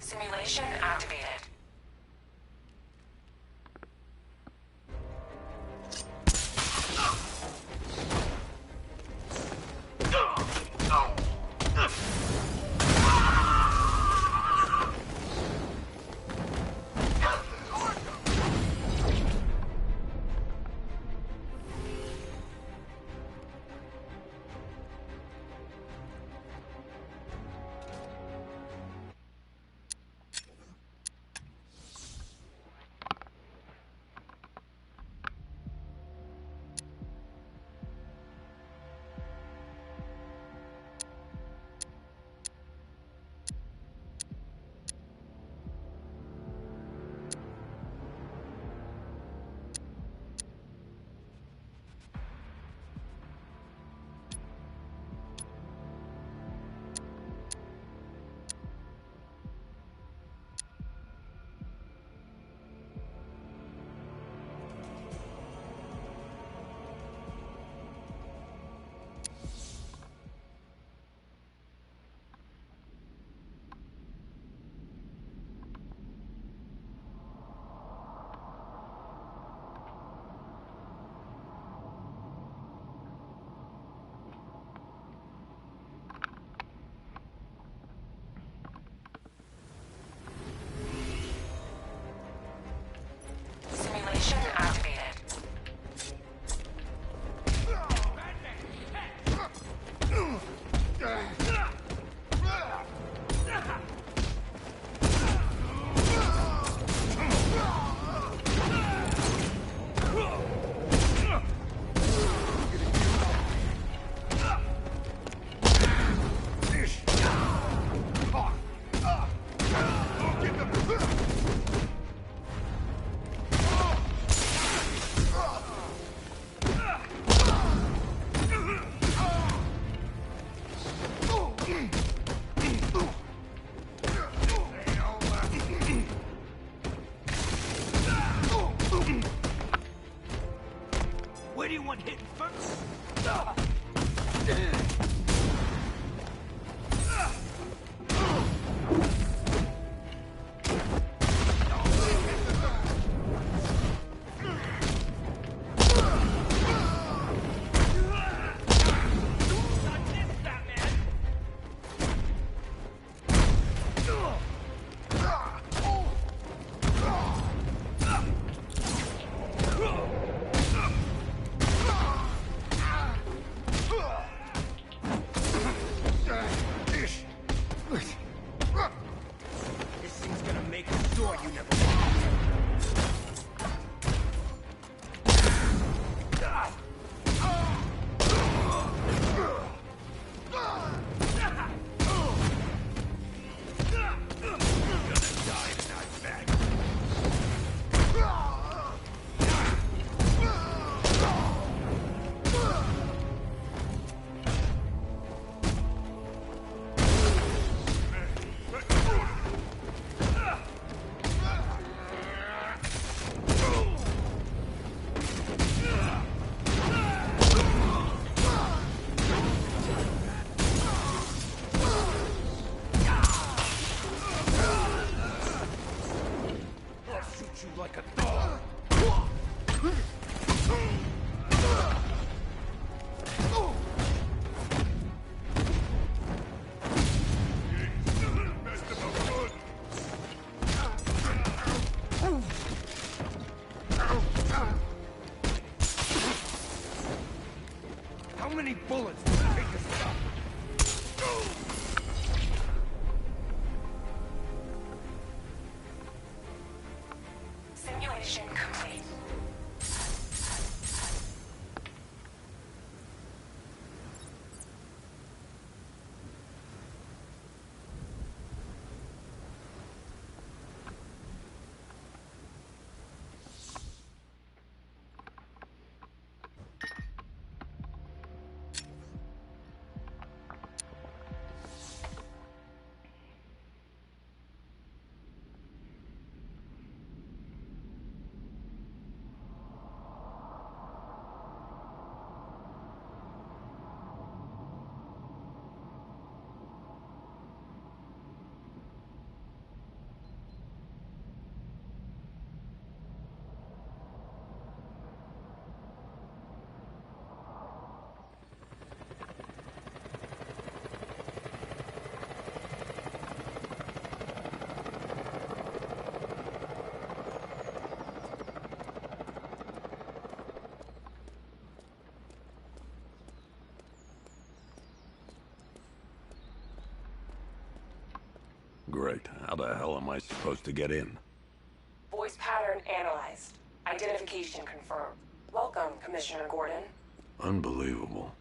Simulation activated. Simulation activated. Where do you want hit first? Like a dog. How many bullets does it take to stop? Simulation complete. great. How the hell am I supposed to get in? Voice pattern analyzed. Identification confirmed. Welcome, Commissioner Gordon. Unbelievable.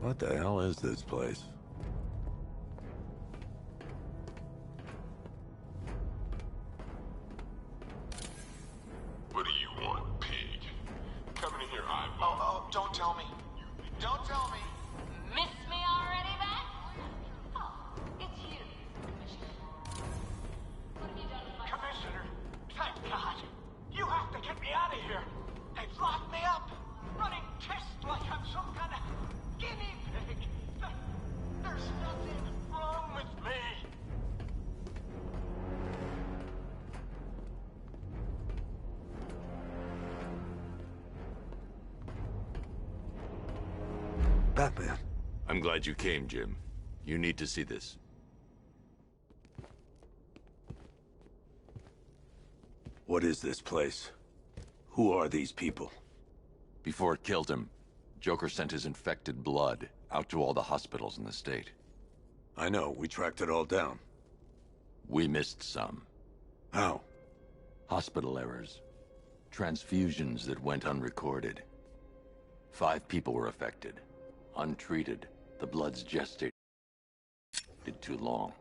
What the hell is this place? What do you want, pig? Coming in your eyeball. Oh, don't tell me. Don't tell me. Miss me already, then? Oh, it's you, Commissioner. What have you done with my... Commissioner, thank God. You have to get me out of here. They've locked me up, running tests like I'm some kind of guinea pig. There's nothing wrong with me. Batman. I'm glad you came, Jim. You need to see this. What is this place? Who are these people? Before it killed him, Joker sent his infected blood out to all the hospitals in the state. I know, we tracked it all down. We missed some. How? Hospital errors. Transfusions that went unrecorded. 5 people were affected. Untreated, the blood's gestated too long.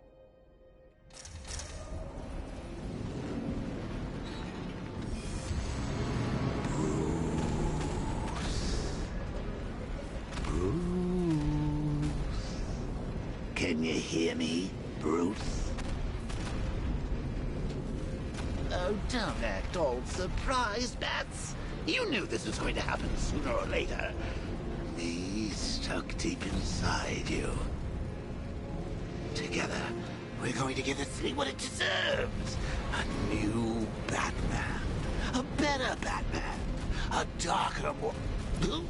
Can you hear me, Bruce? Oh, don't act all surprised, Bats. You knew this was going to happen sooner or later. Me stuck deep inside you. Together, we're going to give the city what it deserves. A new Batman. A better Batman. A darker, more... Well,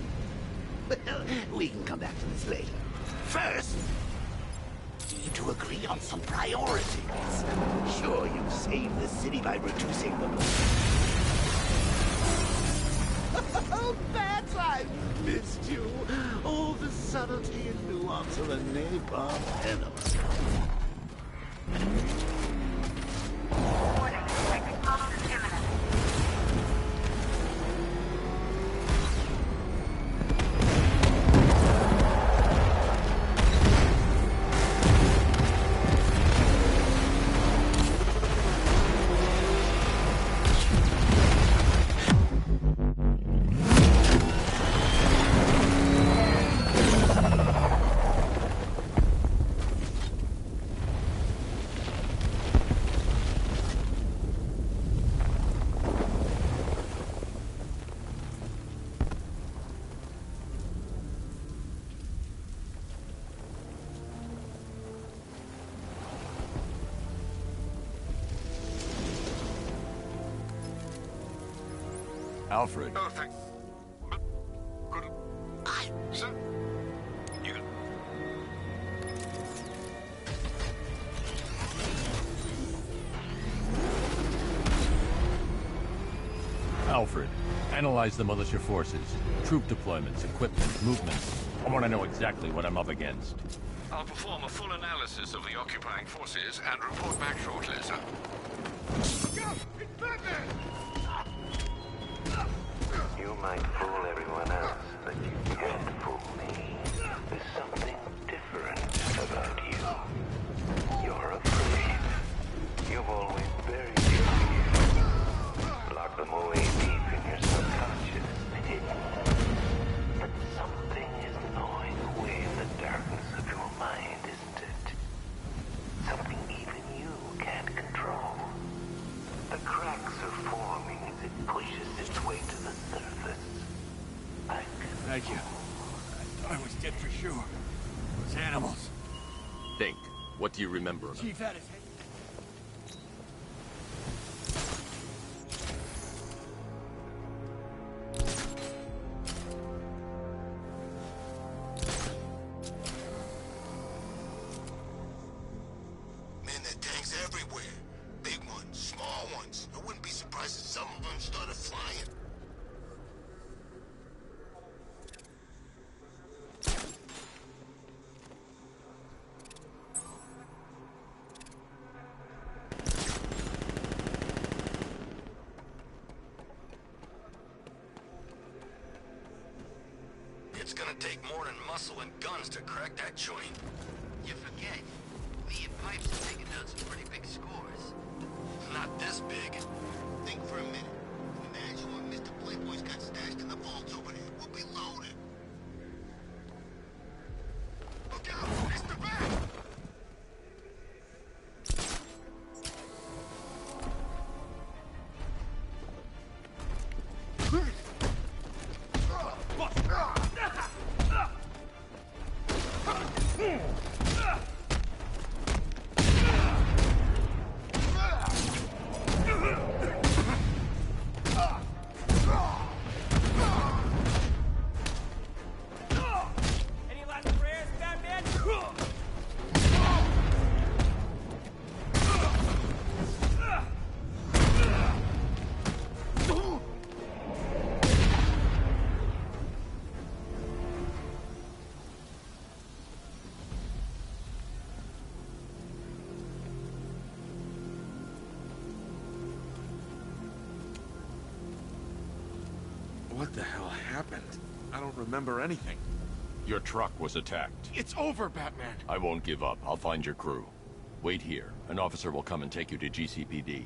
we can come back to this later. First, we need to agree on some priorities. Sure, you saved the city by reducing the... Oh, Bats, I've missed you. All the subtlety and nuance of a napalm enema. Warning, explosion imminent. Alfred. Oh, thank... But... Good... Sir? You... Alfred, analyze the militia forces, troop deployments, equipment, movements. I want to know exactly what I'm up against. I'll perform a full analysis of the occupying forces and report back shortly, sir. Go! It's Batman! You might fool everyone else, but you can't fool me. There's something different about you. You're afraid. You've always buried your fears. Locked them away deep in your subconscious. But something is gnawing away in the darkness of your animals. Think. What do you remember of them? Chief had his head. Man, there are tanks everywhere. Big ones, small ones. I wouldn't be surprised if some of them started flying. It's gonna take more than muscle and guns to crack that joint. You forget. Me and Pipes have taken down some pretty big scores. Not this big. Think for a minute. Imagine what Mr. Playboy's got stashed in the vaults over there. We'll be loaded. Look out! Mr. Back! Any Latin prayers, Batman? What the hell happened? I don't remember anything. Your truck was attacked. It's over, Batman. I won't give up. I'll find your crew. Wait here. An officer will come and take you to GCPD.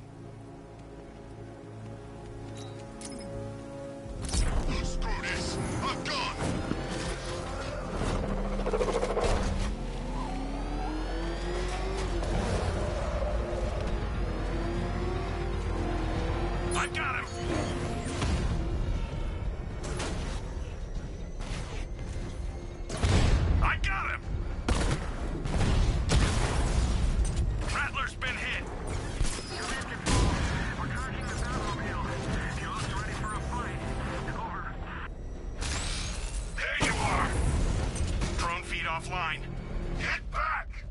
Screw this! I'm gone! I got him! I got him! Rattler's been hit! We're charging the Batmobile. You look ready for a fight. Over. There you are! Drone feed offline. Get back!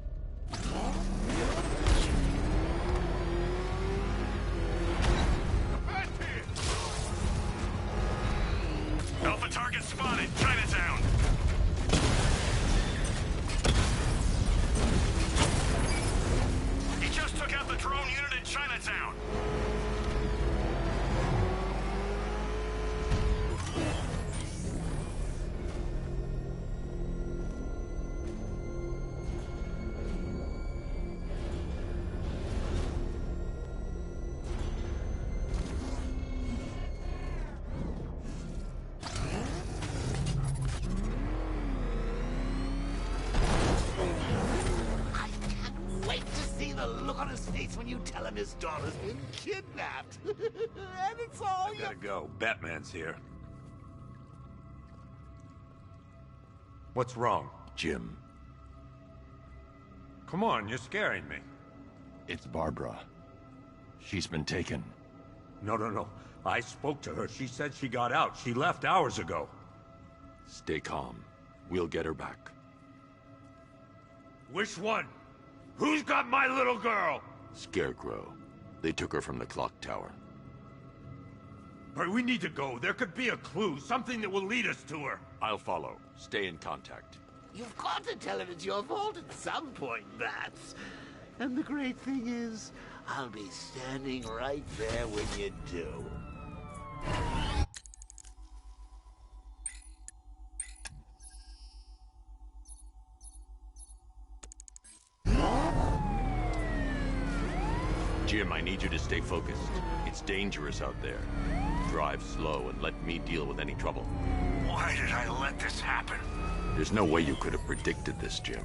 Alpha target spotted, Chinatown. He just took out the drone unit in Chinatown. I can't wait to see the look on his face when you tell him his daughter's been kidnapped. And it's all Gotta go. Batman's here. What's wrong? Jim, Come on, you're scaring me. it's Barbara. She's been taken. No. I spoke to her. She said she got out. She left hours ago. Stay calm. We'll get her back. Which one? Who's got my little girl? Scarecrow. They took her from the clock tower. All right, we need to go. There could be a clue, something that will lead us to her. I'll follow. Stay in contact. You've got to tell him it's your fault at some point, Bats. And the great thing is, I'll be standing right there when you do. Jim, I need you to stay focused. It's dangerous out there. Drive slow and let me deal with any trouble. Why did I let this happen? There's no way you could have predicted this, Jim.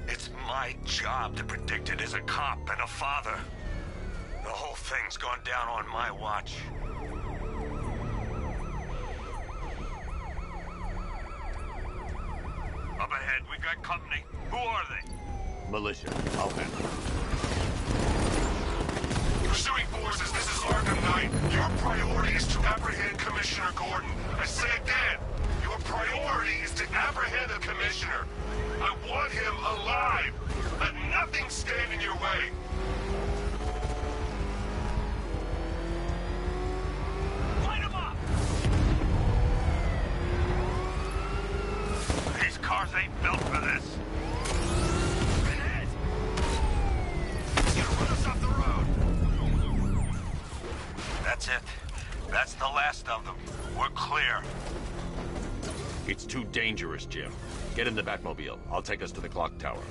It's my job to predict it as a cop and a father. The whole thing's gone down on my watch. Up ahead, we've got company. Who are they? Militia. I'll handle it. Pursuing forces, this is Arkham Knight. Your priority is to apprehend Commissioner Gordon. I say again, your priority is to apprehend the Commissioner. I want him alive. Let nothing stand in your way. Light him up! These cars ain't built for this. Ahead! Gonna run us off the road. That's it. That's the last of them. We're clear. It's too dangerous, Jim. Get in the Batmobile. I'll take us to the clock tower.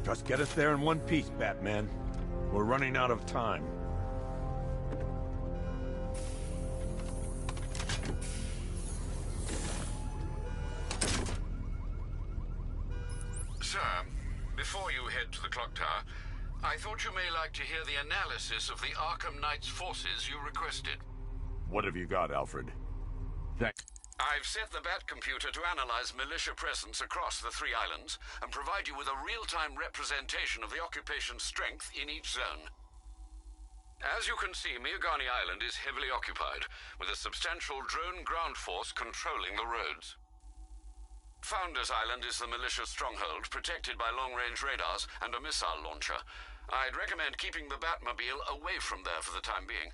Just get us there in one piece, Batman. We're running out of time. Sir, before you head to the clock tower, I thought you may like to hear the analysis of the Arkham Knight's forces you requested. What have you got, Alfred? I've set the Batcomputer to analyze militia presence across the 3 islands and provide you with a real-time representation of the occupation's strength in each zone. As you can see, Miagani Island is heavily occupied, with a substantial drone ground force controlling the roads. Founders Island is the militia stronghold, protected by long-range radars and a missile launcher. I'd recommend keeping the Batmobile away from there for the time being.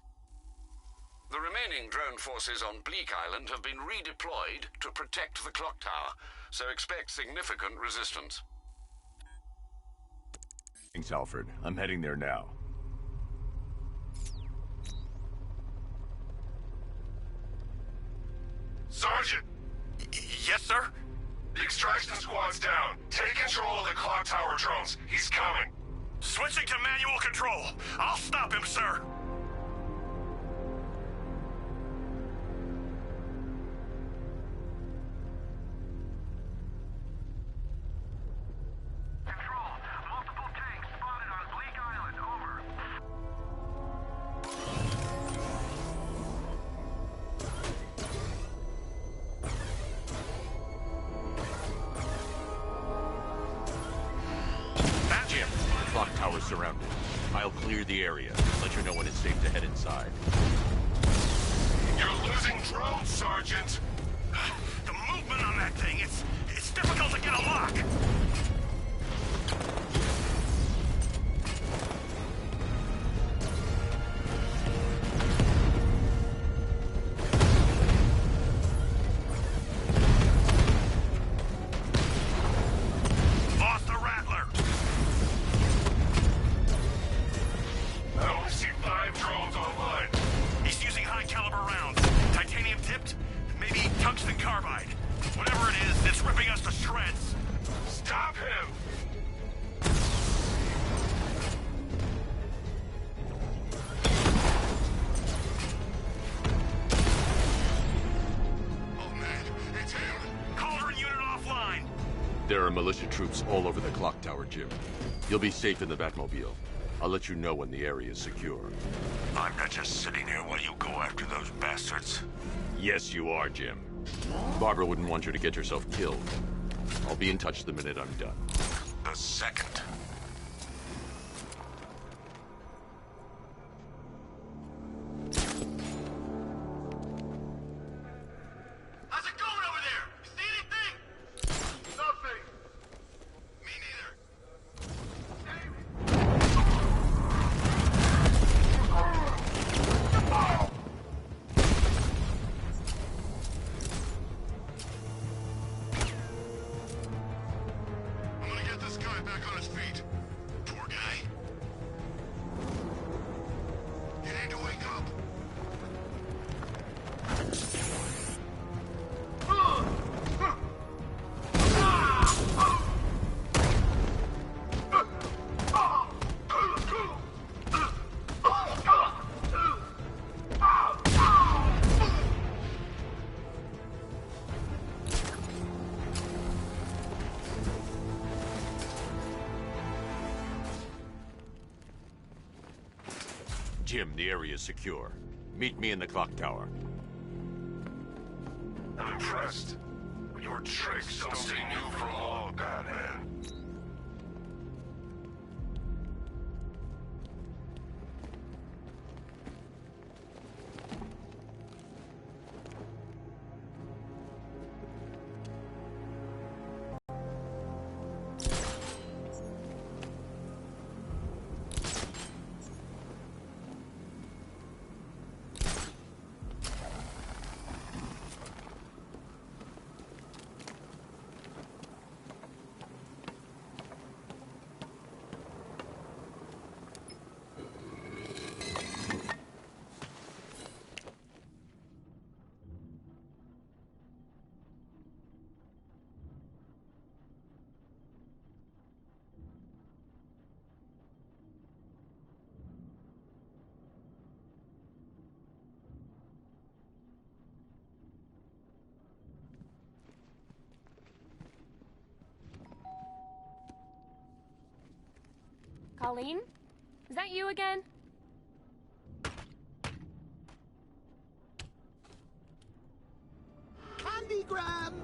The remaining drone forces on Bleak Island have been redeployed to protect the clock tower, so expect significant resistance. Thanks, Alfred. I'm heading there now. Sergeant! Yes, sir? The extraction squad's down. Take control of the clock tower drones. He's coming. Switching to manual control. I'll stop him, sir. Control. Multiple tanks spotted on Bleak Island. Over. Jim, the clock tower's surrounded. I'll clear the area. Let you know when it's safe to head inside. You're losing drones, Sergeant. The movement on that thing, it's difficult to get a lock. Lost the Rattler. I only see 5 drones online. He's using high-caliber rounds. Titanium tipped? Maybe tungsten carbide. Whatever it is, it's ripping us to shreds. Stop him! Oh man, it's him! Cauldron unit offline. There are militia troops all over the clock tower, Jim. You'll be safe in the Batmobile. I'll let you know when the area is secure. I'm not just sitting here while you go after those bastards. Yes, you are, Jim. Barbara wouldn't want you to get yourself killed. I'll be in touch the minute I'm done. The second. How's it going over there? You see anything? Nothing! Me neither. I'm gonna get this guy back on his feet. Jim, the area is secure. Meet me in the clock tower. I'm impressed. Your tricks don't stay new for long, Batman. Colleen? Is that you again? Candygram!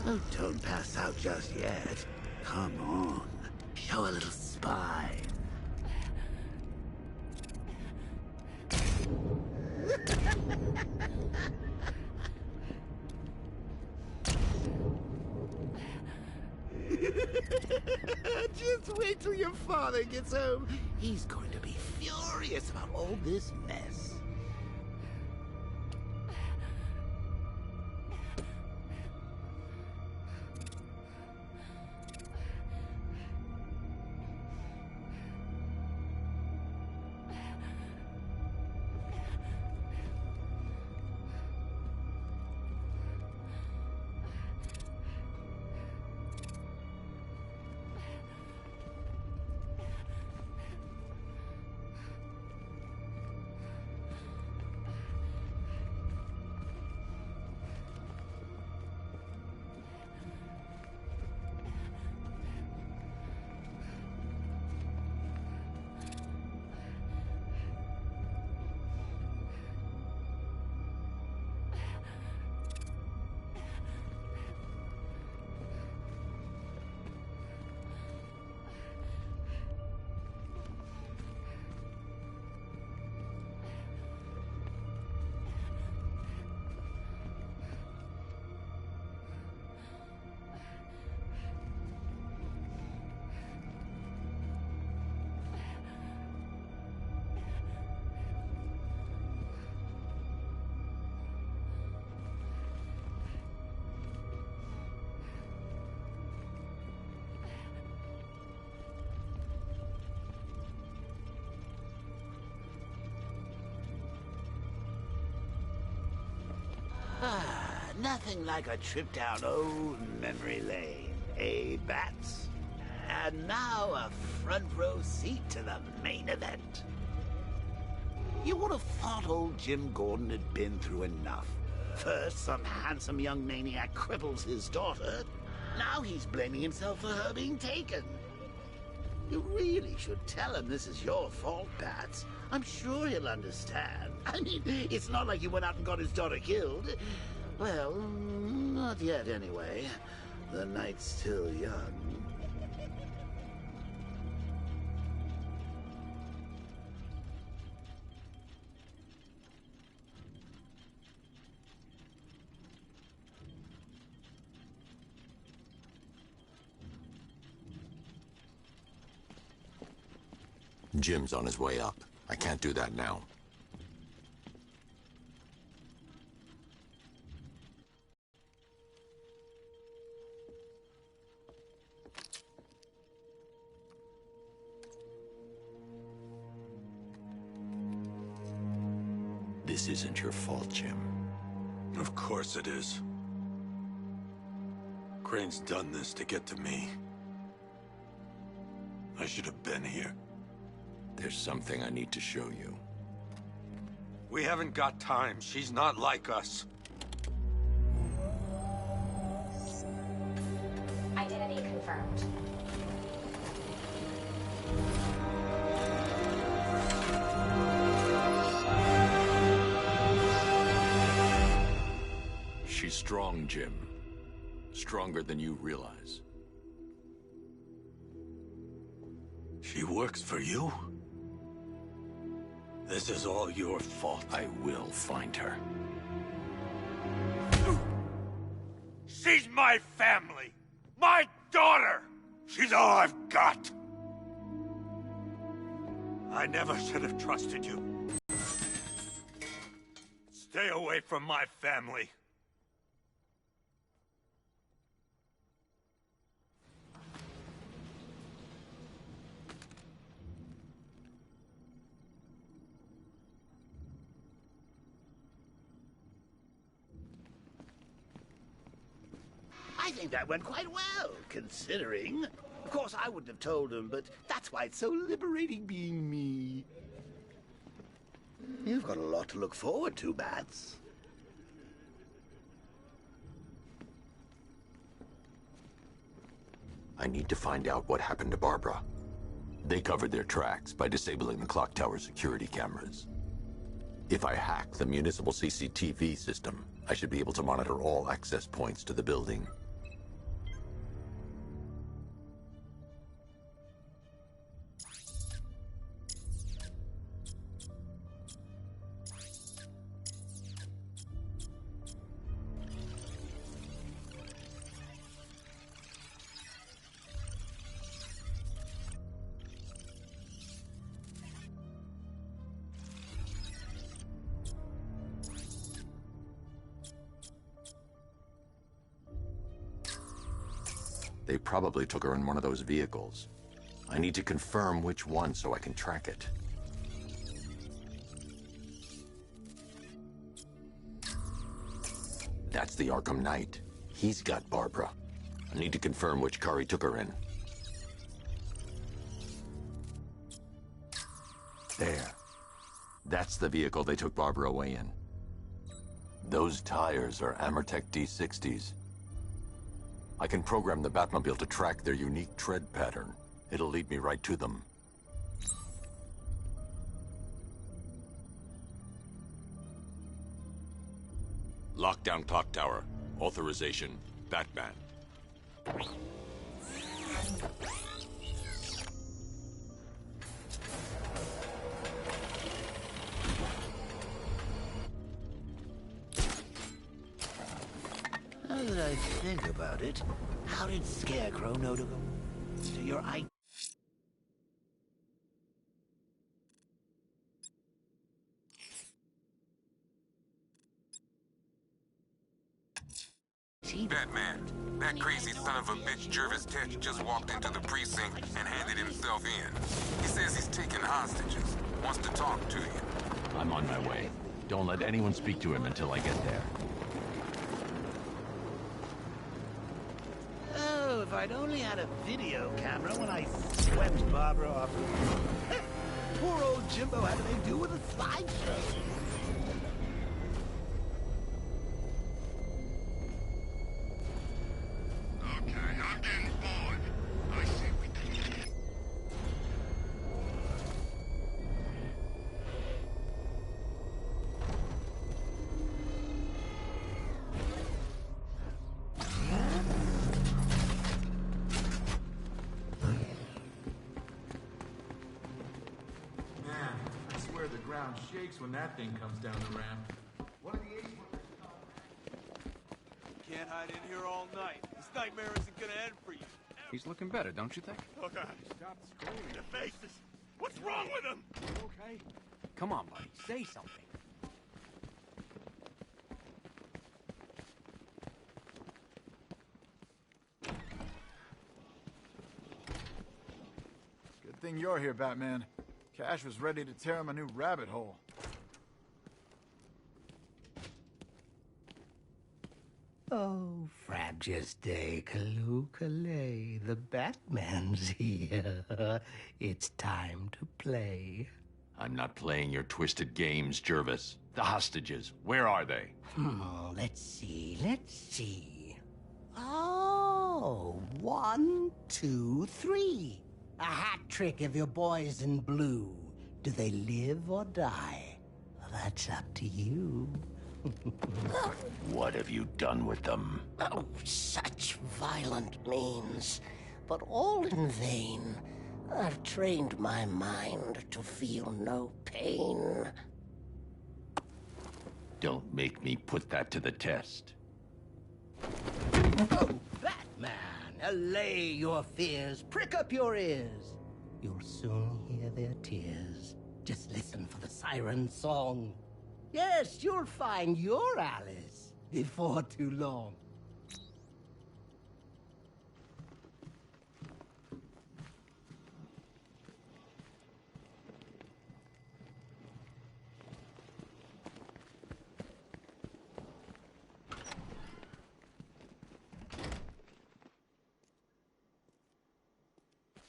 Oh, don't pass out just yet. Come on. Show a little spine. Just wait till your father gets home. He's going to be furious about all this mess. Nothing like a trip down old memory lane, eh, Bats? And now a front row seat to the main event. You would have thought old Jim Gordon had been through enough. First, some handsome young maniac cripples his daughter. Now he's blaming himself for her being taken. You really should tell him this is your fault, Bats. I'm sure he'll understand. I mean, it's not like you went out and got his daughter killed. Well, not yet anyway. The night's still young. Jim's on his way up. I can't do that now. This isn't your fault, Jim. Of course it is. Crane's done this to get to me. I should have been here. There's something I need to show you. We haven't got time. She's not like us. I confirmed. She's strong, Jim. Stronger than you realize. She works for you? This is all your fault. I will find her. She's my family! My daughter! She's all I've got! I never should have trusted you. Stay away from my family. I think that went quite well, considering. Of course, I wouldn't have told him, but that's why it's so liberating being me. You've got a lot to look forward to, Bats. I need to find out what happened to Barbara. They covered their tracks by disabling the clock tower security cameras. If I hack the municipal CCTV system, I should be able to monitor all access points to the building. They probably took her in one of those vehicles. I need to confirm which one so I can track it. That's the Arkham Knight. He's got Barbara. I need to confirm which car he took her in. There. That's the vehicle they took Barbara away in. Those tires are Amertech D60s. I can program the Batmobile to track their unique tread pattern. It'll lead me right to them. Lockdown clock tower. Authorization, Batman. Now that I think about it, how did Scarecrow know to go to your IT? Batman, that crazy son of a bitch Jervis Tetch just walked into the precinct and handed himself in. He says he's taking hostages, wants to talk to you. I'm on my way. Don't let anyone speak to him until I get there. Oh, if I'd only had a video camera when I swept Barbara off. Poor old Jimbo had to make do with a slideshow. Okay, I'm getting bored. I see we did. Man, I swear the ground shakes when that thing comes down the ramp. One of the eight. Can't hide in here all night. This nightmare isn't gonna end for you. He's looking better, don't you think? Look at him. Stop screaming. The faces. What's wrong with him? Okay. Come on, buddy. Say something. Good thing you're here, Batman. Cash was ready to tear him a new rabbit hole. Oh, Frabjous Kalukale, the Batman's here. It's time to play. I'm not playing your twisted games, Jervis. The hostages, where are they? Let's see. Oh, So, 1, 2, 3. A hat trick of your boys in blue. Do they live or die? That's up to you. What have you done with them? Oh, such violent means, but all in vain. I've trained my mind to feel no pain. Don't make me put that to the test. Oh, Batman, allay your fears, prick up your ears. You'll soon hear their tears. Just listen for the siren song. Yes, you'll find your Alice before too long.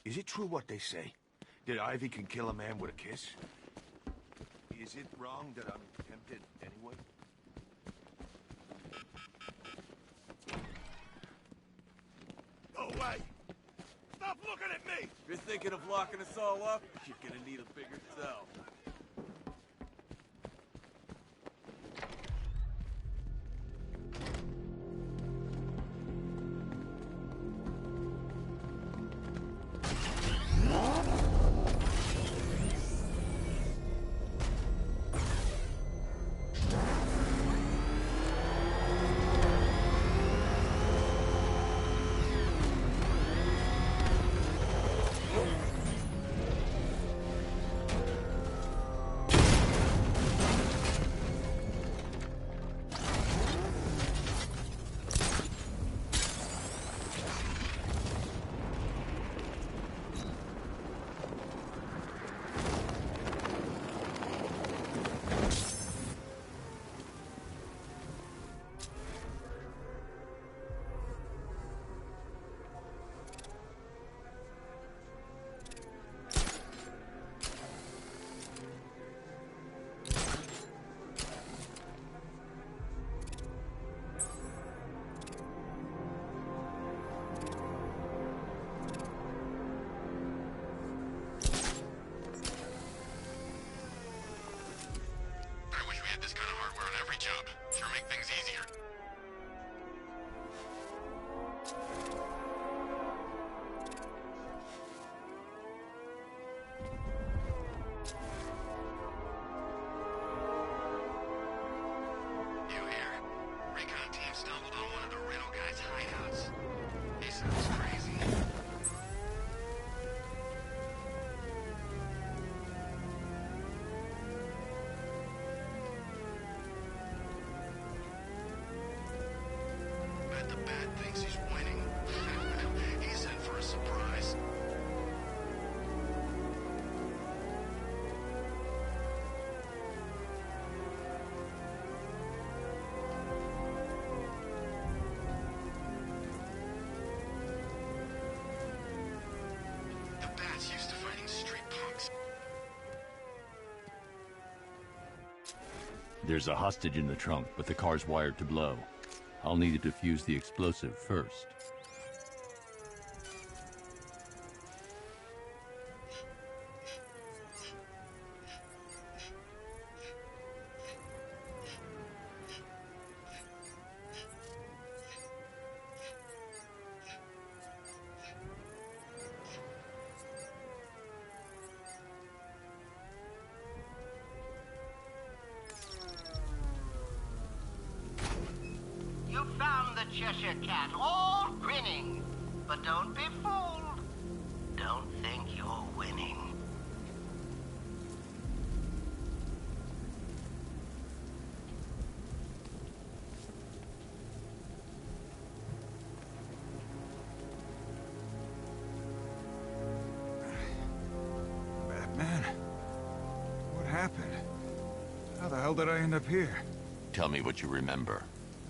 Is it true what they say? That Ivy can kill a man with a kiss? Is it wrong that I'm tempted anyway? Go away! Stop looking at me! If you're thinking of locking us all up, you're gonna need a bigger cell. The Bat thinks he's winning. He's in for a surprise. The Bat's used to fighting street punks. There's a hostage in the trunk, but the car's wired to blow. I'll need to defuse the explosive first. You found the Cheshire Cat, all grinning. But don't be fooled. Don't think you're winning. Batman? What happened? How the hell did I end up here? Tell me what you remember.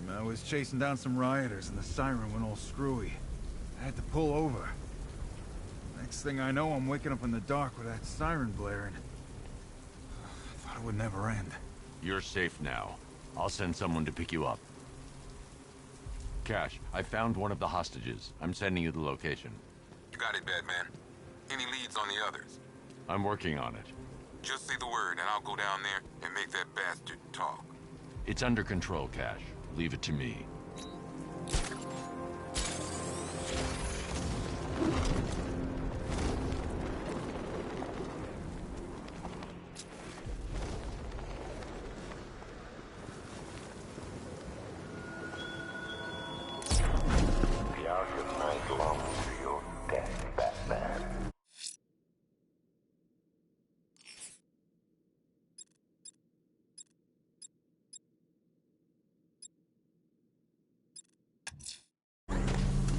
I was chasing down some rioters and the siren went all screwy. I had to pull over. Next thing I know, I'm waking up in the dark with that siren blaring. I thought it would never end. You're safe now. I'll send someone to pick you up. Cash, I found one of the hostages. I'm sending you the location. You got it, Batman. Any leads on the others? I'm working on it. Just say the word, and I'll go down there and make that bastard talk. It's under control, Cash. Leave it to me. The Arkham Knight belongs to your death, Batman.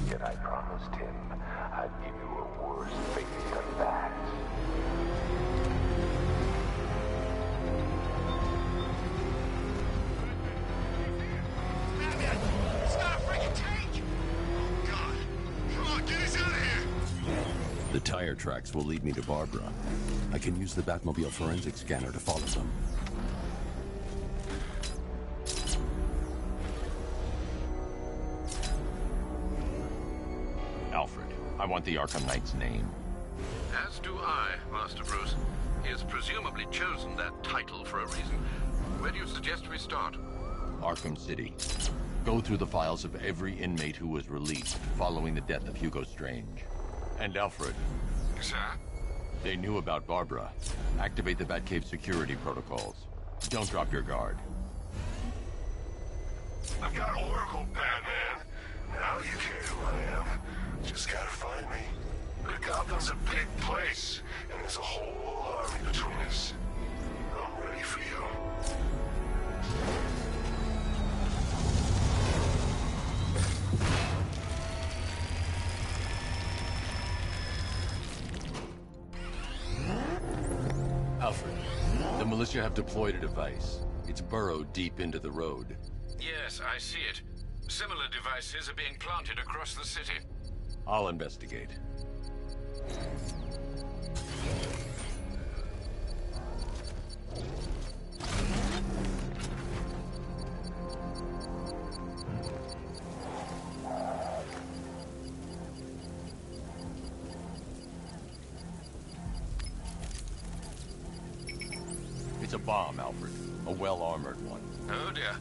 Yet I promised him I'd give you a worse fate than that. It's not a freaking tank! Oh, God. Come on, get us out of here! The tire tracks will lead me to Barbara. I can use the Batmobile forensic scanner to follow them. Alfred, I want the Arkham Knight's name. As do I, Master Bruce. He has presumably chosen that title for a reason. Where do you suggest we start? Arkham City. Go through the files of every inmate who was released following the death of Hugo Strange. And Alfred. Sir? They knew about Barbara. Activate the Batcave security protocols. Don't drop your guard. I've got Oracle, Batman. Now you care who I am. Just gotta find me. But Gotham's a big place, and there's a whole army between us. I'm ready for you. Alfred, the militia have deployed a device. It's burrowed deep into the road. Yes, I see it. Similar devices are being planted across the city. I'll investigate. It's a bomb, Alfred. A well-armored one. Oh dear.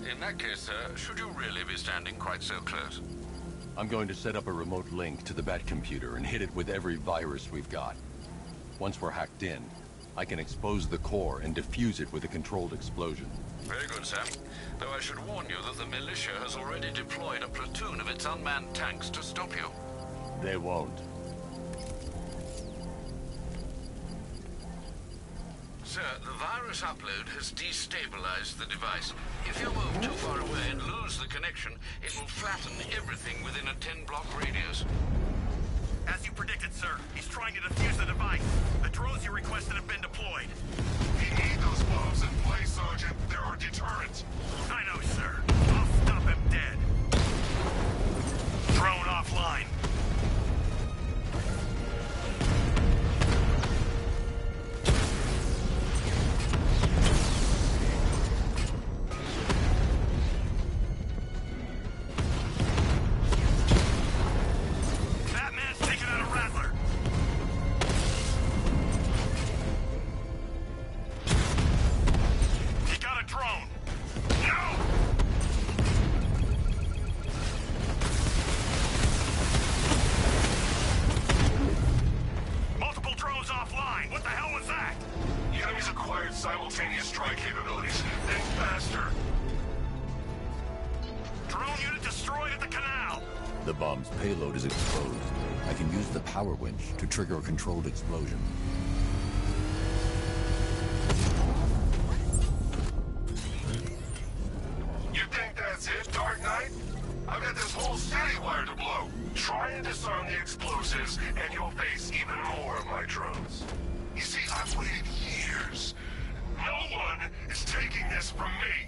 In that case, sir, should you really be standing quite so close? I'm going to set up a remote link to the Batcomputer and hit it with every virus we've got. Once we're hacked in, I can expose the core and defuse it with a controlled explosion. Very good, sir. Though I should warn you that the militia has already deployed a platoon of its unmanned tanks to stop you. They won't. Sir, the virus upload has destabilized the device. If you move too far away and lose the connection, it will flatten everything within a 10-block radius. As you predicted, sir, he's trying to defuse the device. The drones you requested have been deployed. We need those bombs in place, Sergeant. They're our deterrent. I know, sir. I'll stop him dead. Drone offline. Batman's taking out a Rattler. He got a drone. No! Multiple drones offline. What the hell was that? The enemy's acquired simultaneous strike capabilities. Think faster. Drone unit destroyed at the canal. The bomb's payload is exposed. I can use the power winch to trigger a controlled explosion. You think that's it, Dark Knight? I've got this whole city wired to blow. Try and disarm the explosives, and you'll face even more of my drones. You see, I've waited years. No one is taking this from me.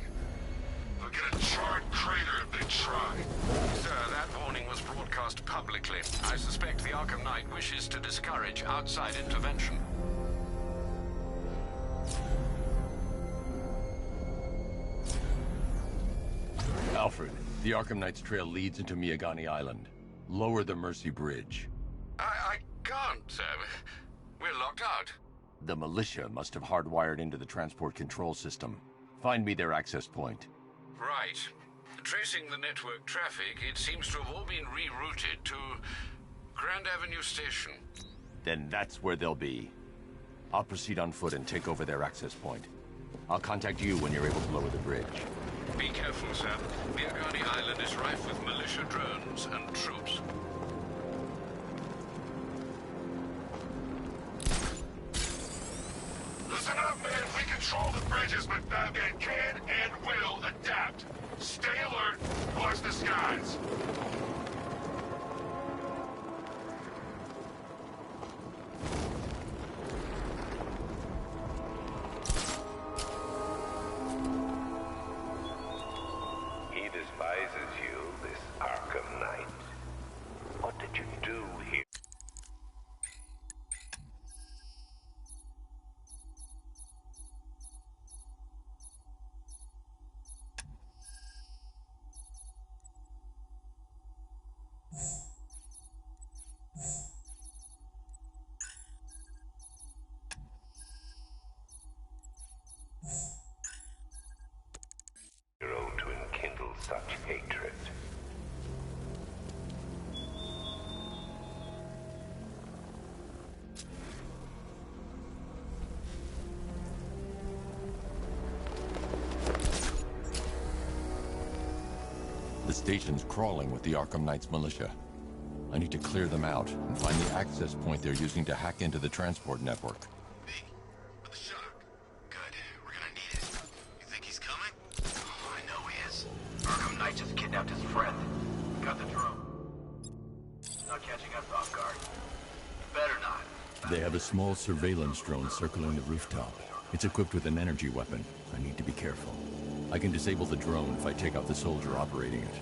They'll get a charred crater if they try. Sir, that warning was broadcast publicly. I suspect the Arkham Knight wishes to discourage outside intervention. Alfred, The Arkham Knight's trail leads into Miyagani Island. Lower the Mercy Bridge. I can't, sir. We're locked out. The militia must have hardwired into the transport control system. Find me their access point. Right. Tracing the network traffic, it seems to have all been rerouted to Grand Avenue Station. Then that's where they'll be. I'll proceed on foot and take over their access point. I'll contact you when you're able to lower the bridge. Be careful, sir. Miyagani Island is rife with militia drones and troops. Listen up, man. We control the bridges, but Batman can and will adapt. Stay alert. Watch the skies. He despises you, this Arkham Knight. What did you do here? To enkindle such hatred. The station's crawling with the Arkham Knight's militia. I need to clear them out and find the access point they're using to hack into the transport network. Arkham Knight just kidnapped his friend. Got the drone. Not catching us off guard. Better not. They have a small surveillance drone circling the rooftop. It's equipped with an energy weapon. I need to be careful. I can disable the drone if I take out the soldier operating it.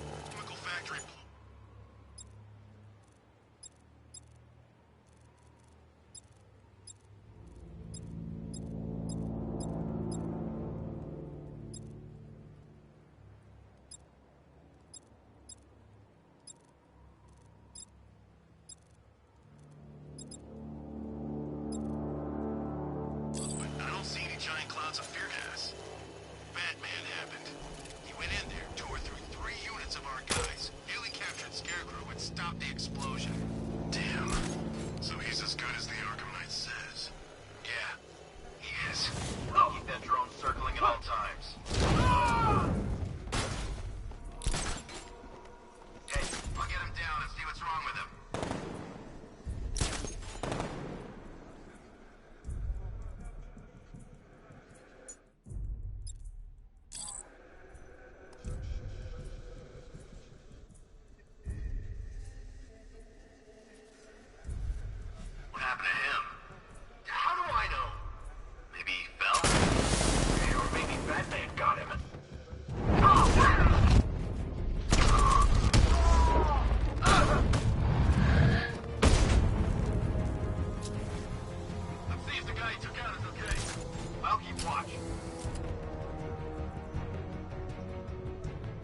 I don't see any giant clouds of fear gas. Batman happened. He went in there, tore through 3 units of our guys, nearly captured Scarecrow, and stopped the explosion. Damn. So he's as good as the Arkham Knight says. Yeah, he is. I'll keep that drone circling at all times. Hey, I'll get him down and see what's wrong with him. What happened to him? How do I know? Maybe he fell? Or maybe Batman got him. Let's see if the guy he took out is okay. I'll keep watch.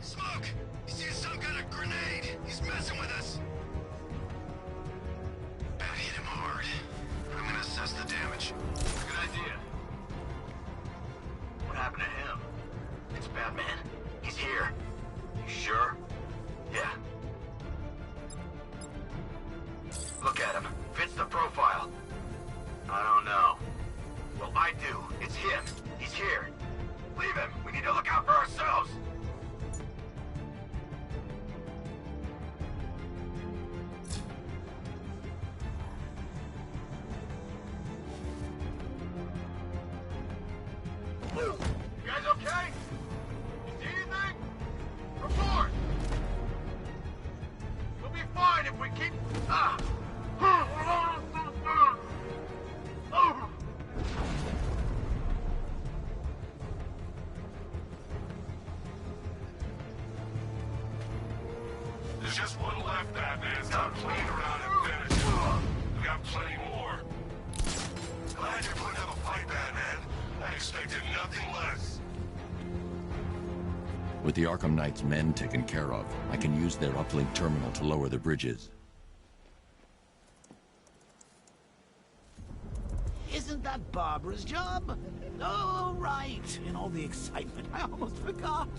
Smoke! He's used some kind of grenade! He's messing with us! Bat hit him hard. I'm gonna assess the damage. Good idea. What happened to him? It's Batman. He's here. You sure? Yeah. Look at him. Fits the profile. I don't know. Well, I do. It's him. He's here. Leave him. We need to look out for ourselves. You guys okay? You see anything? Report! We'll be fine if we keep... There's just one left, Batman. Stop playing around and finish it. We got plenty more. Glad you're putting up a fight, Batman. I expected nothing less. With the Arkham Knight's men taken care of, I can use their uplink terminal to lower the bridges. Isn't that Barbara's job? Oh, right. In all the excitement, I almost forgot.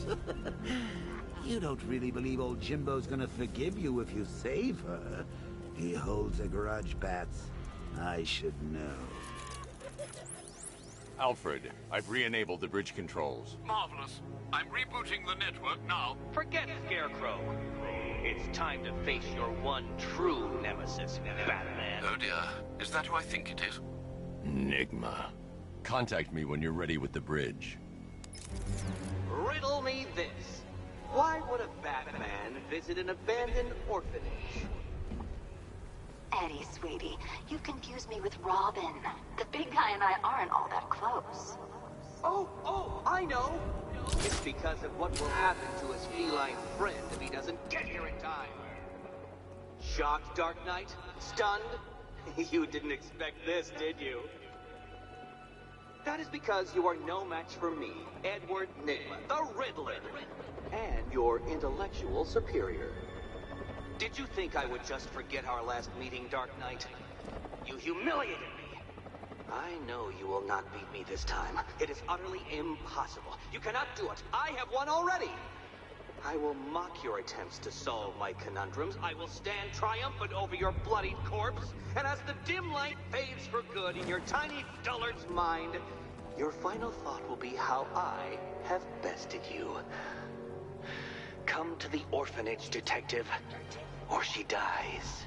You don't really believe old Jimbo's gonna forgive you if you save her. He holds a grudge, Bats. I should know. Alfred, I've re-enabled the bridge controls. Marvelous. I'm rebooting the network now. Forget Scarecrow. It's time to face your one true nemesis, Batman. Oh dear. Is that who I think it is? Enigma. Contact me when you're ready with the bridge. Riddle me this. Why would a Batman visit an abandoned orphanage? Eddie, sweetie, you confused me with Robin. The big guy and I aren't all that close. Oh, I know. It's because of what will happen to his feline friend if he doesn't get here in time. Shocked, Dark Knight? Stunned? You didn't expect this, did you? That is because you are no match for me, Edward Nygma, the Riddler, and your intellectual superior. Did you think I would just forget our last meeting, Dark Knight? You humiliated me. I know you will not beat me this time. It is utterly impossible. You cannot do it. I have won already. I will mock your attempts to solve my conundrums. I will stand triumphant over your bloodied corpse. And as the dim light fades for good in your tiny dullard's mind, your final thought will be how I have bested you. Come to the orphanage, detective, or she dies.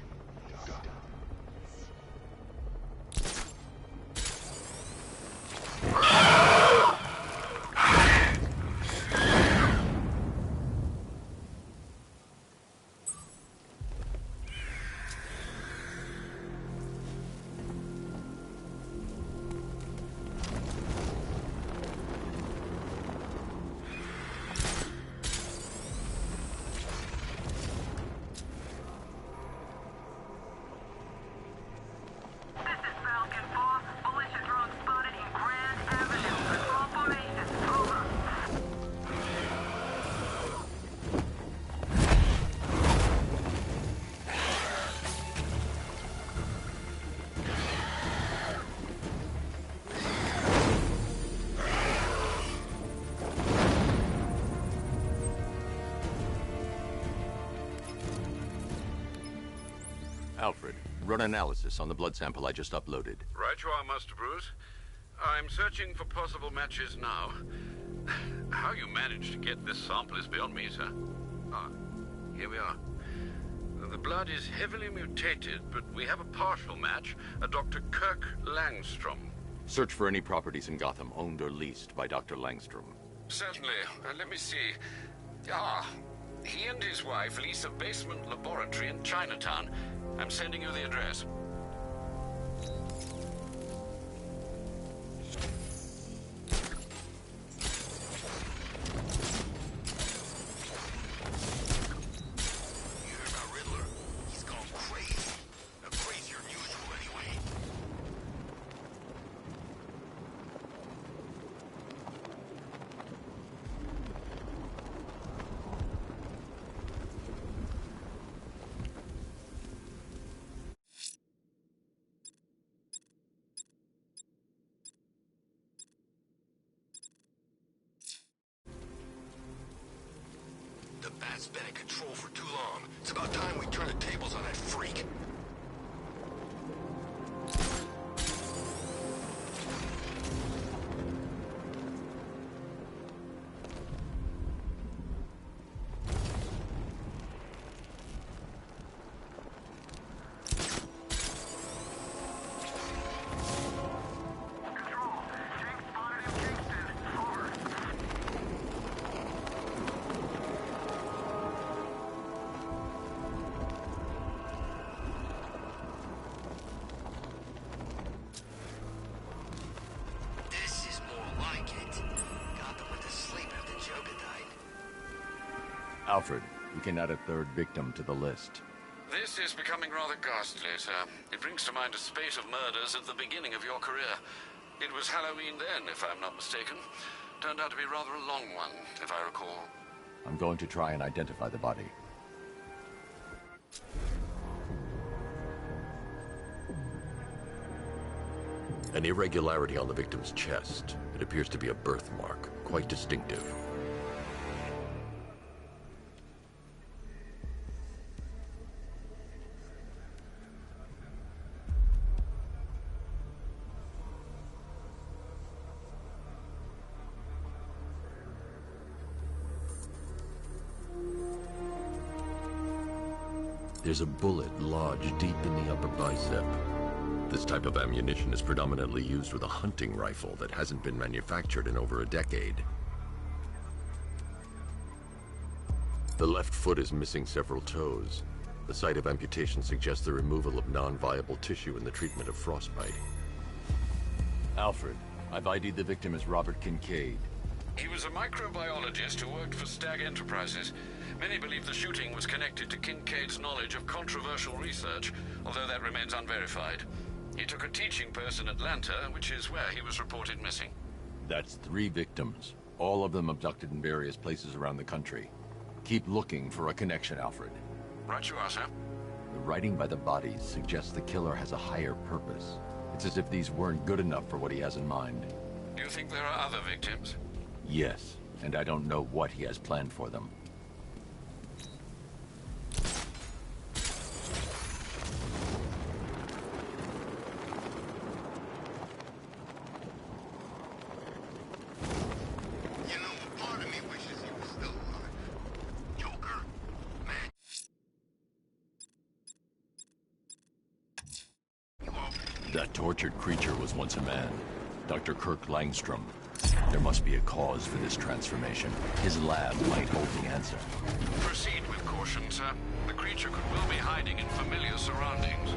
Alfred, run analysis on the blood sample I just uploaded. Right you are, Master Bruce. I'm searching for possible matches now. How you managed to get this sample is beyond me, sir. Ah, here we are. The blood is heavily mutated, but we have a partial match, a Dr. Kirk Langstrom. Search for any properties in Gotham owned or leased by Dr. Langstrom. Certainly. Let me see. Ah, he and his wife lease a basement laboratory in Chinatown. I'm sending you the address. You heard about Riddler? He's gone crazy. Now, crazier than usual, anyway. The Bat's been in control for too long. It's about time we turn the tables on that freak. Alfred, we can add a third victim to the list. This is becoming rather ghastly, sir. It brings to mind a spate of murders at the beginning of your career. It was Halloween then, if I'm not mistaken. Turned out to be rather a long one, if I recall. I'm going to try and identify the body. An irregularity on the victim's chest. It appears to be a birthmark, quite distinctive. There's a bullet lodged deep in the upper bicep. This type of ammunition is predominantly used with a hunting rifle that hasn't been manufactured in over a decade. The left foot is missing several toes. The site of amputation suggests the removal of non-viable tissue in the treatment of frostbite. Alfred, I've ID'd the victim as Robert Kincaid. He was a microbiologist who worked for Stag Enterprises. Many believe the shooting was connected to Kincaid's knowledge of controversial research, although that remains unverified. He took a teaching post in Atlanta, which is where he was reported missing. That's 3 victims, all of them abducted in various places around the country. Keep looking for a connection, Alfred. Right you are, sir. The writing by the bodies suggests the killer has a higher purpose. It's as if these weren't good enough for what he has in mind. Do you think there are other victims? Yes, and I don't know what he has planned for them. That tortured creature was once a man, Dr. Kirk Langstrom. There must be a cause for this transformation. His lab might hold the answer. Proceed with caution, sir. The creature could well be hiding in familiar surroundings.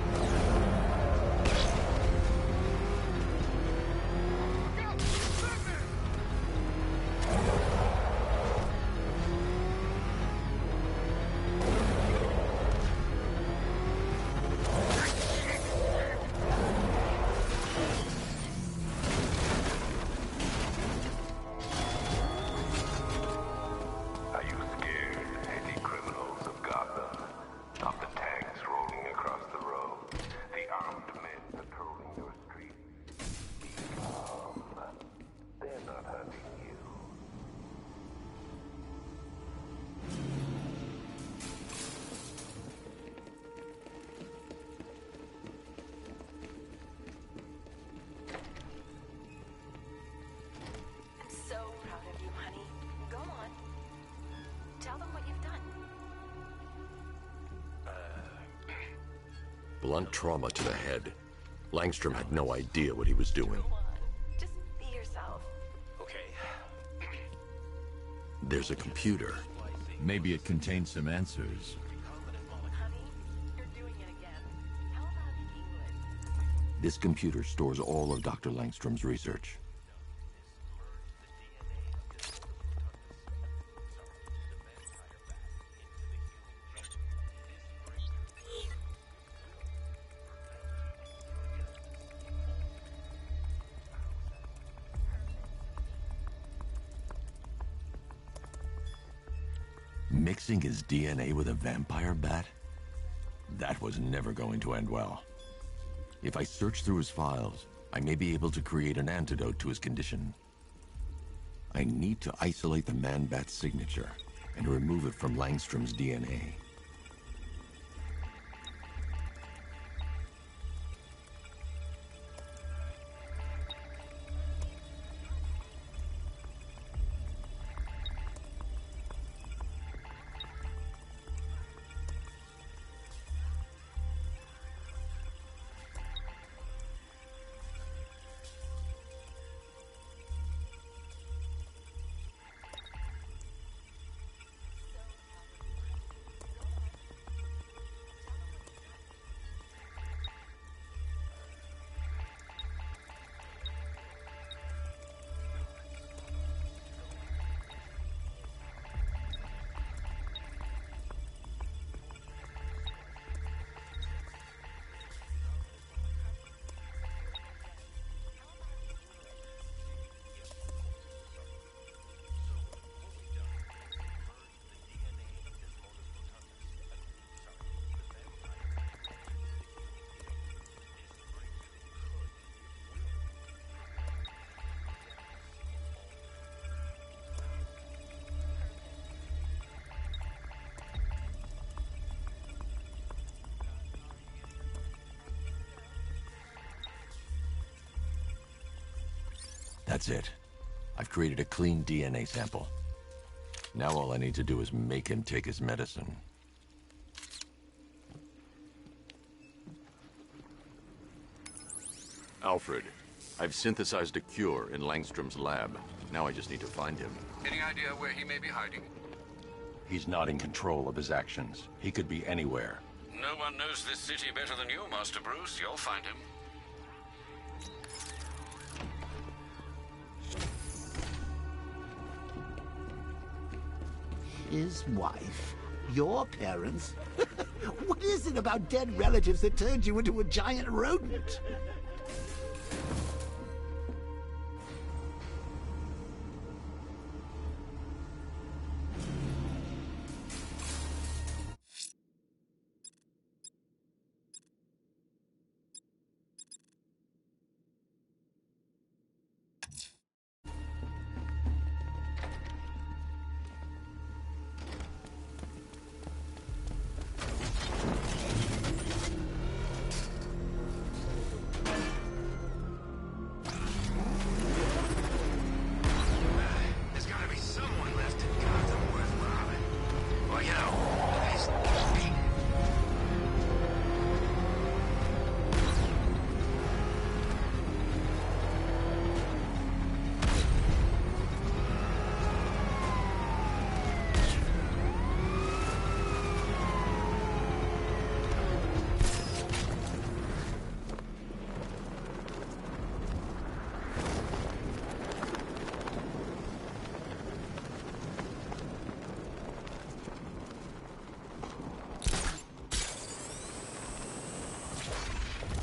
Blunt trauma to the head. Langstrom had no idea what he was doing. Just be yourself. Okay. There's a computer. Maybe it contains some answers. This computer stores all of Dr. Langstrom's research. Mixing his DNA with a vampire bat? That was never going to end well. If I search through his files, I may be able to create an antidote to his condition. I need to isolate the man-bat's signature and remove it from Langstrom's DNA. That's it. I've created a clean DNA sample. Now all I need to do is make him take his medicine. Alfred, I've synthesized a cure in Langstrom's lab. Now I just need to find him. Any idea where he may be hiding? He's not in control of his actions. He could be anywhere. No one knows this city better than you, Master Bruce. You'll find him. His wife? Your parents? What is it about dead relatives that turned you into a giant rodent? There's gotta be someone left in Gotham worth robbing. Well, you know, at least me.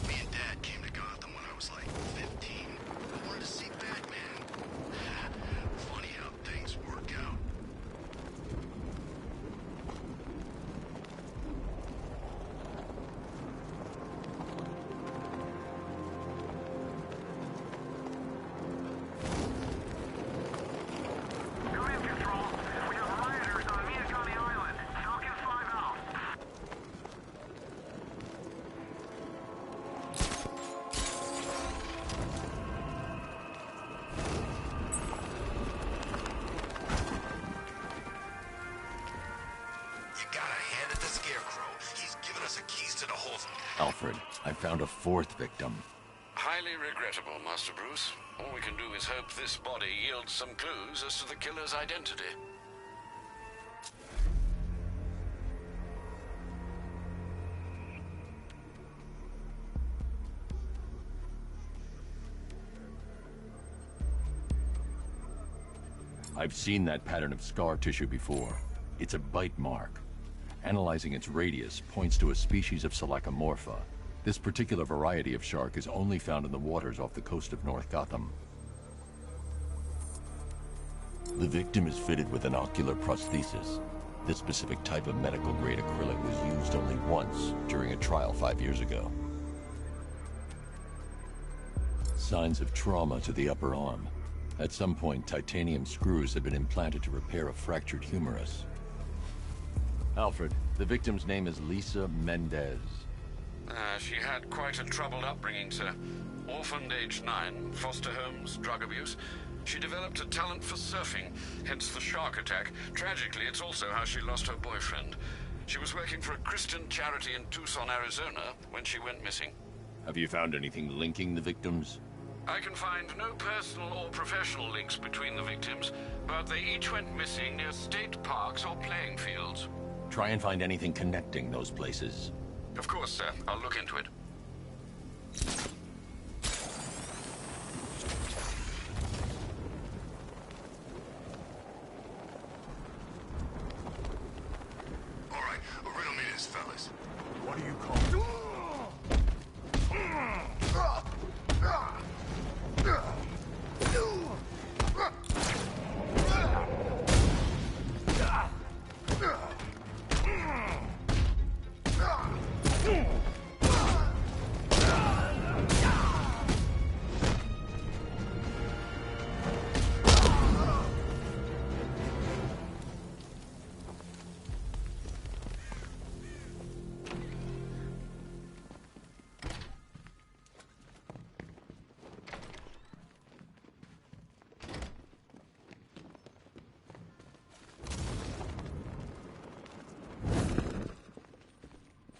Me and Dad came to Gotham when I was like 15. I wanted to see Batman. Funny how things work out. Command Control. We have rioters on Miagani Island. Falcon 5 out. You gotta hand it to Scarecrow. He's given us the keys to the whole... Alfred, I found a fourth victim. Highly regrettable, Master Bruce. All we can do is hope this body yields some clues as to the killer's identity. I've seen that pattern of scar tissue before. It's a bite mark. Analyzing its radius points to a species of Selachomorpha. This particular variety of shark is only found in the waters off the coast of North Gotham. The victim is fitted with an ocular prosthesis. This specific type of medical-grade acrylic was used only once during a trial 5 years ago. Signs of trauma to the upper arm. At some point, titanium screws had been implanted to repair a fractured humerus. Alfred, the victim's name is Lisa Mendez. She had quite a troubled upbringing, sir. Orphaned age 9, foster homes, drug abuse. She developed a talent for surfing, hence the shark attack. Tragically, it's also how she lost her boyfriend. She was working for a Christian charity in Tucson, Arizona, when she went missing. Have you found anything linking the victims? I can find no personal or professional links between the victims, but they each went missing near state parks or playing fields. Try and find anything connecting those places. Of course, sir. I'll look into it. All right, riddle me this, fellas. What do you call it?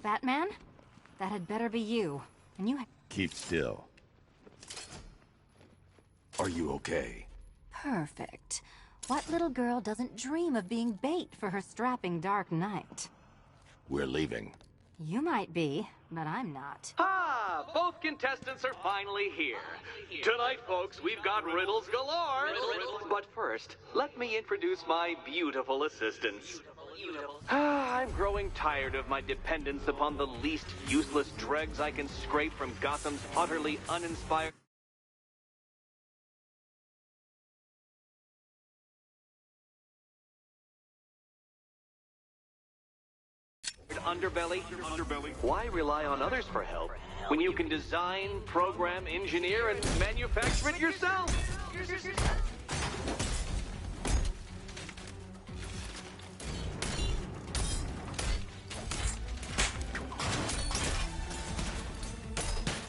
Batman? That had better be you. And you Keep still. Are you okay? Perfect. What little girl doesn't dream of being bait for her strapping Dark Knight? We're leaving. You might be, but I'm not. Ah, both contestants are finally here. Tonight, folks, we've got riddles galore. But first, let me introduce my beautiful assistants. I'm growing tired of my dependence upon the least useless dregs I can scrape from Gotham's utterly uninspired underbelly. Why rely on others for help when you can design, program, engineer, and manufacture it yourself?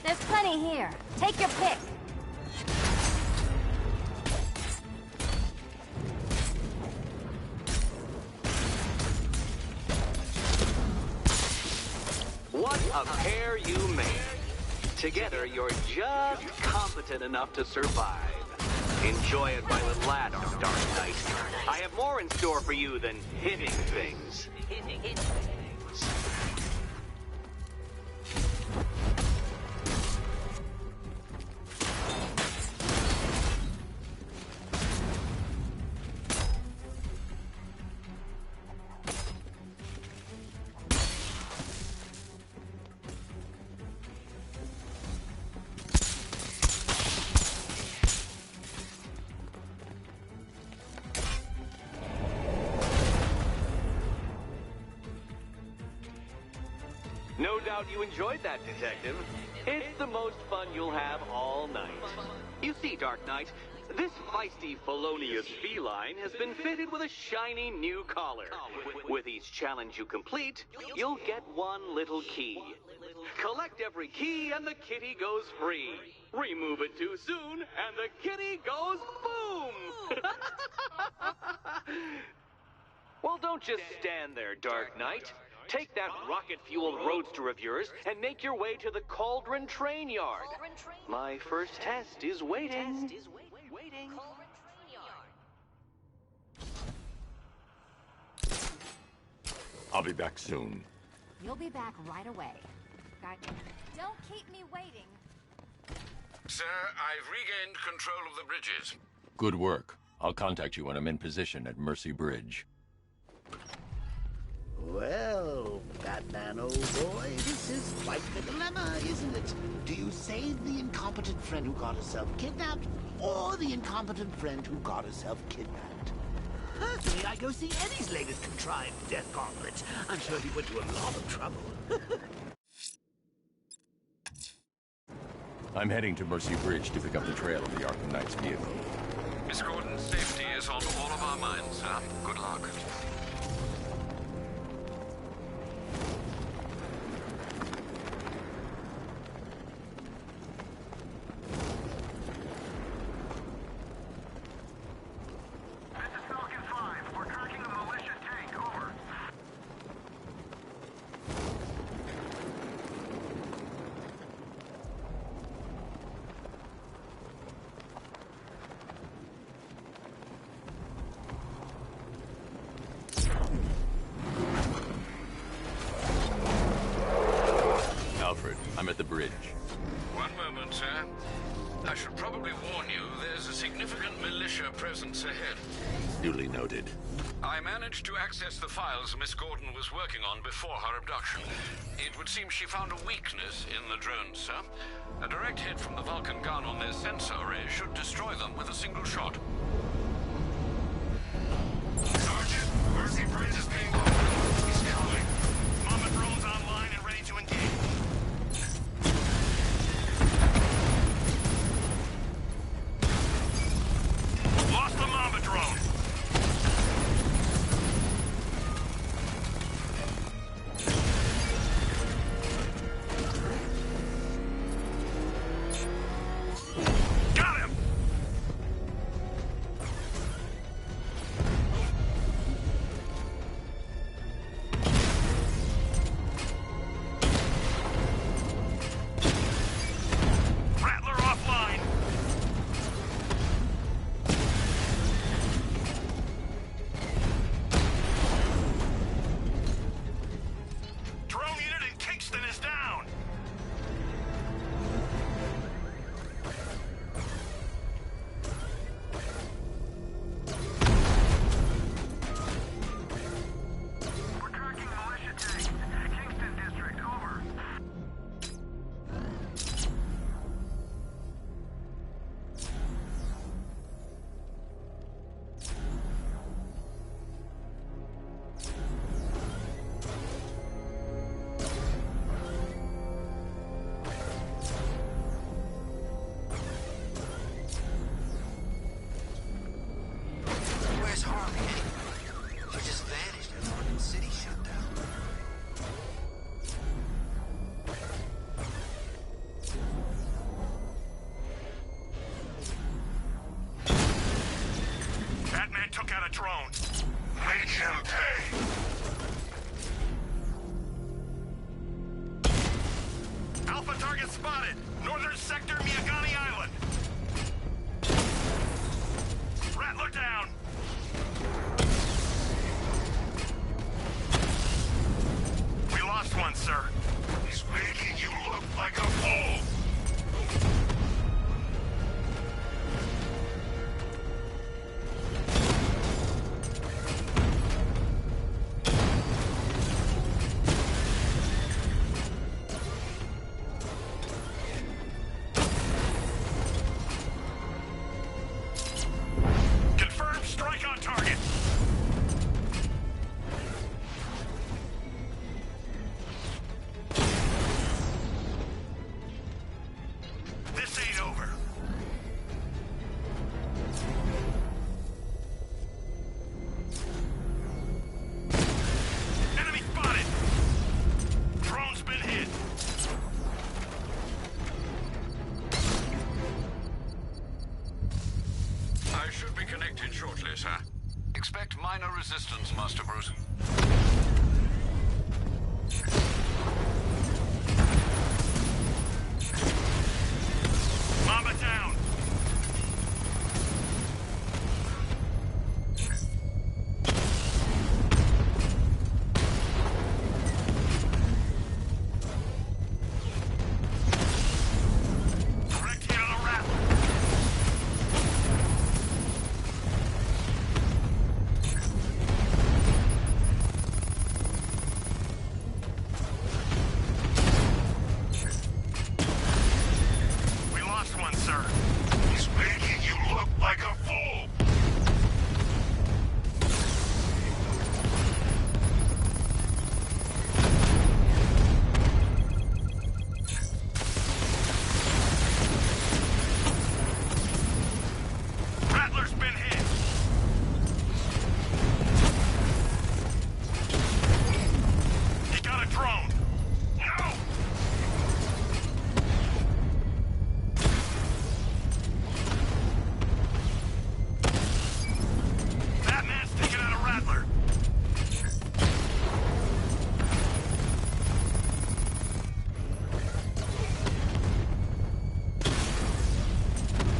There's plenty here. Take your pick. What a pair you made. Together, you're just competent enough to survive. Enjoy it while it lasts, Dark Knight. I have more in store for you than hitting things. No doubt you enjoyed that, Detective. It's the most fun you'll have all night. You see, Dark Knight, this feisty, felonious feline has been fitted with a shiny new collar. With each challenge you complete, you'll get one little key. Collect every key and the kitty goes free. Remove it too soon and the kitty goes boom! Well, don't just stand there, Dark Knight. Take that rocket-fueled roadster of yours and make your way to the Cauldron Train Yard. My first test is waiting. I'll be back soon. You'll be back right away. Don't keep me waiting. Sir, I've regained control of the bridges. Good work. I'll contact you when I'm in position at Mercy Bridge. Well, Batman, old boy, this is quite the dilemma, isn't it? Do you save the incompetent friend who got herself kidnapped, or the incompetent friend who got herself kidnapped? Personally, I go see Eddie's latest contrived death gauntlet. I'm sure he went to a lot of trouble. I'm heading to Mercy Bridge to pick up the trail of the Arkham Knight's vehicle. Miss Gordon's safety is on all of our minds, sir. Good luck. I'm at the bridge. One moment, sir. I should probably warn you, there's a significant militia presence ahead. Duly noted. I managed to access the files Miss Gordon was working on before her abduction. It would seem she found a weakness in the drones, sir. A direct hit from the Vulcan gun on their sensor array should destroy them with a single shot. Sergeant, Mercy Bridge is being opened. He's coming. Mama drone's online and ready to engage. Lost the Mama drone. Got him! Alpha target spotted. Northern sector, Miyagani Island. Rattler down. We lost one, sir. He's making you look like a fool. Confirmed strike on target. This ain't over. Enemy spotted. Drone's been hit. I should be connected shortly, sir. Expect minor resistance, Master Bruce. Mamba down. Direct hit on the Rattler. We lost one, sir. He's making you look like a fool. Rattler's been hit. He got a drone. No! Batman's taking out a Rattler.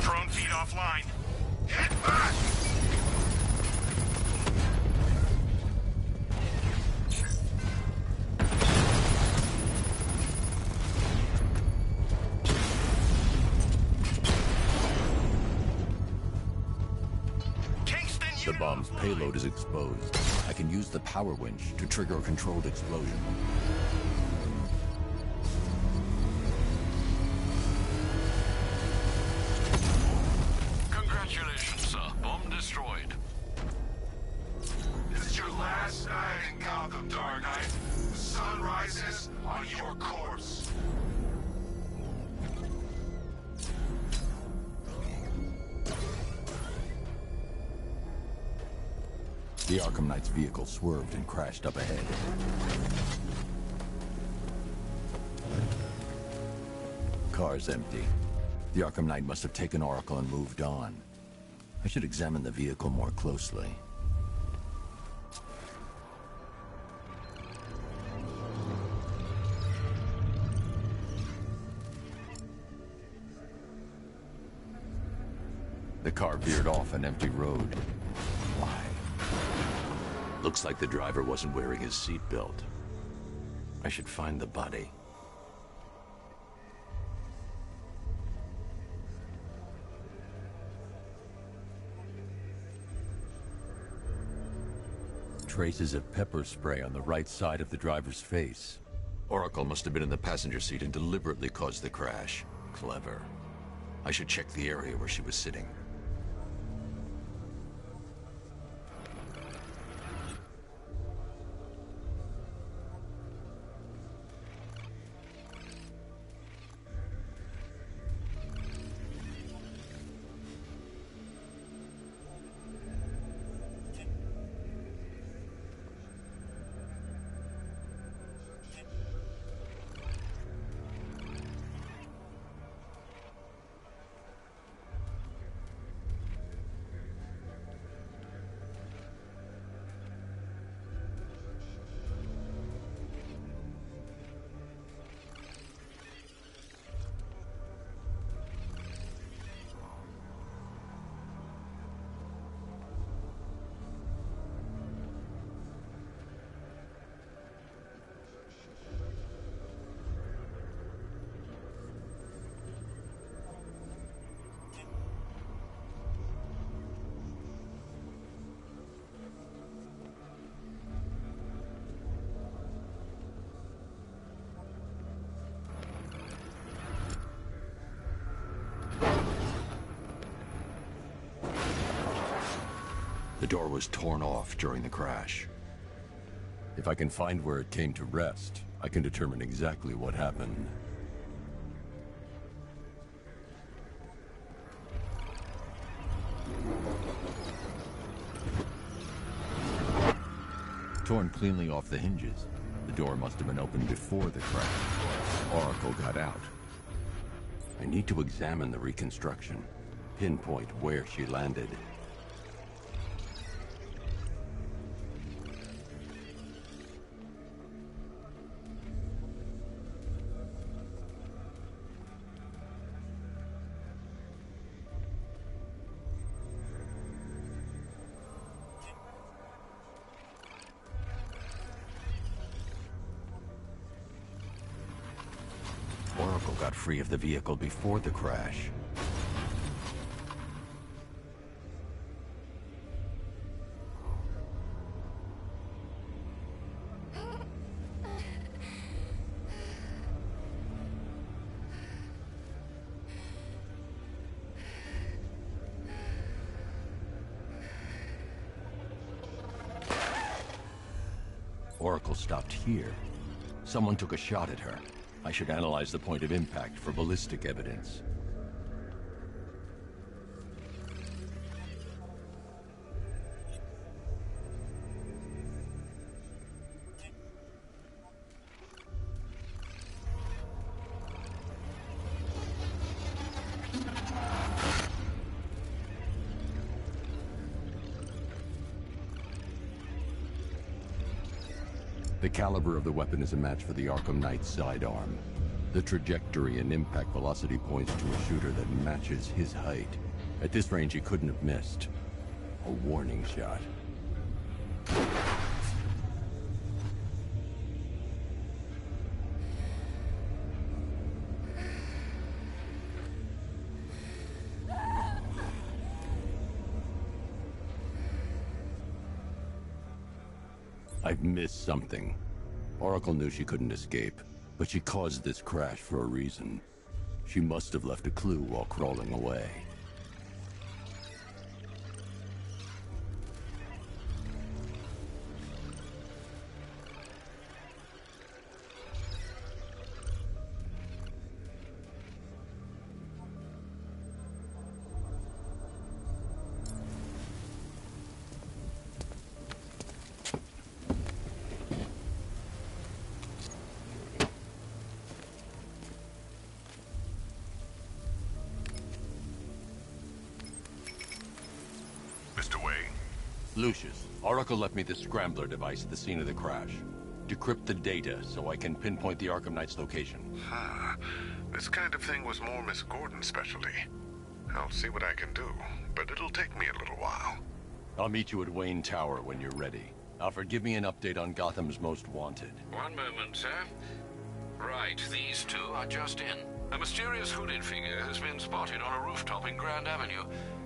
Drone feed offline. Hit back! Kingston, The bomb's payload is exposed. I can use the power winch to trigger a controlled explosion. Congratulations, sir. Bomb destroyed. This is your last night in Gotham, Dark Knight. The sun rises on your corpse. The Arkham Knight's vehicle swerved and crashed up ahead. Car's empty. The Arkham Knight must have taken Oracle and moved on. I should examine the vehicle more closely. The car veered off an empty road. Why? Looks like the driver wasn't wearing his seatbelt. I should find the body. Traces of pepper spray on the right side of the driver's face. Oracle must have been in the passenger seat and deliberately caused the crash. Clever. I should check the area where she was sitting. door was torn off during the crash. If I can find where it came to rest, I can determine exactly what happened. Torn cleanly off the hinges. The door must have been opened before the crash. Oracle got out. I need to examine the reconstruction, pinpoint where she landed. Oracle got free of the vehicle before the crash. Oracle stopped here. Someone took a shot at her. I should analyze the point of impact for ballistic evidence. The caliber of the weapon is a match for the Arkham Knight's sidearm. The trajectory and impact velocity points to a shooter that matches his height. At this range, he couldn't have missed. A warning shot. I've missed something. Oracle knew she couldn't escape, but she caused this crash for a reason. She must have left a clue while crawling away. Lucius, Oracle left me the scrambler device at the scene of the crash. Decrypt the data so I can pinpoint the Arkham Knight's location. This kind of thing was more Miss Gordon's specialty. I'll see what I can do, but it'll take me a little while. I'll meet you at Wayne Tower when you're ready. Alfred, give me an update on Gotham's Most Wanted. One moment, sir. Right, these two are just in. A mysterious hooded figure has been spotted on a rooftop in Grand Avenue.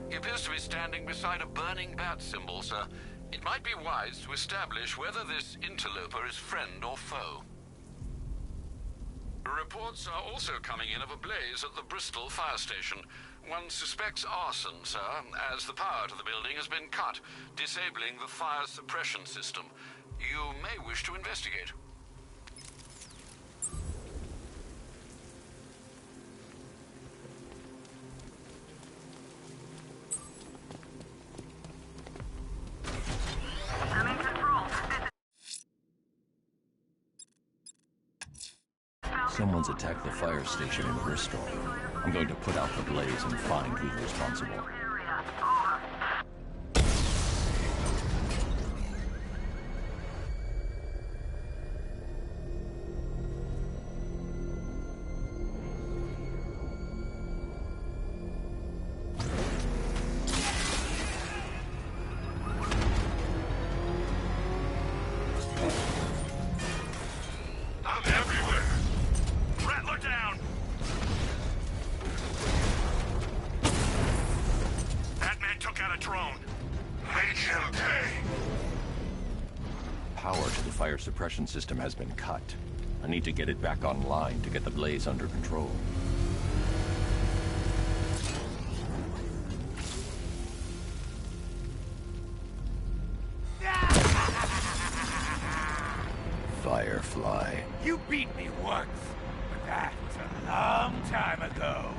He appears to be standing beside a burning bat symbol, sir. It might be wise to establish whether this interloper is friend or foe. Reports are also coming in of a blaze at the Bristol fire station. One suspects arson, sir, as the power to the building has been cut, disabling the fire suppression system. You may wish to investigate. Someone's attacked the fire station in Bristol. I'm going to put out the blaze and find who's responsible. Suppression system has been cut. I need to get it back online to get the blaze under control. Firefly. You beat me once, but that was a long time ago.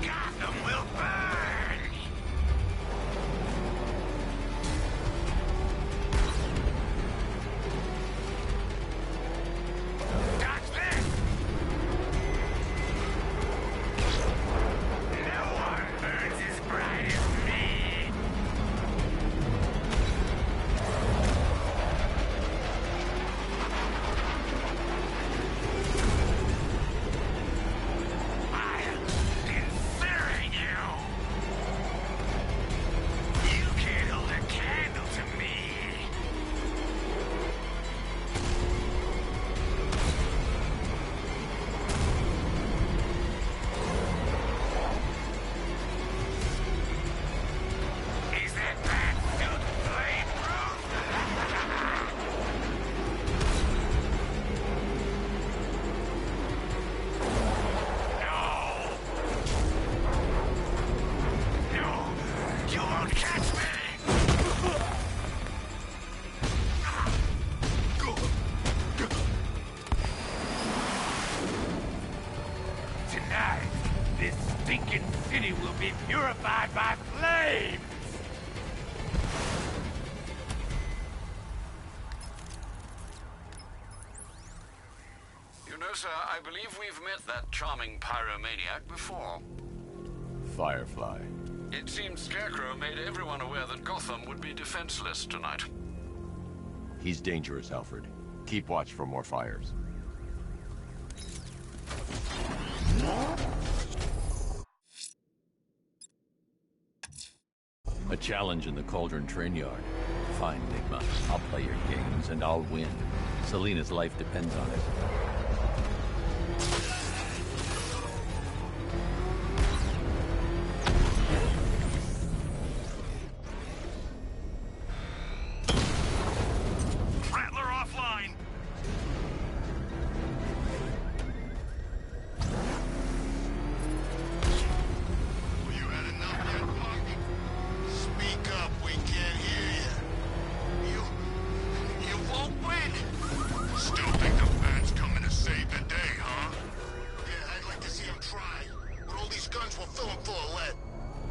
Gotham will burn! Dodge this! No one burns as bright as me! Tonight, this stinking city will be purified by flames! You know, sir, I believe we've met that charming pyromaniac before. Firefly. It seems Scarecrow made everyone aware that Gotham would be defenseless tonight. He's dangerous, Alfred. Keep watch for more fires. A challenge in the Cauldron train yard. Fine, Nigma. I'll play your games, and I'll win. Selina's life depends on it. Rattler offline! Well, you had enough yet, punk? Speak up, we can't hear you. You won't win! Still think the Bat's coming to save the day, huh? Yeah, I'd like to see him try. With all these guns, we'll fill him full of lead.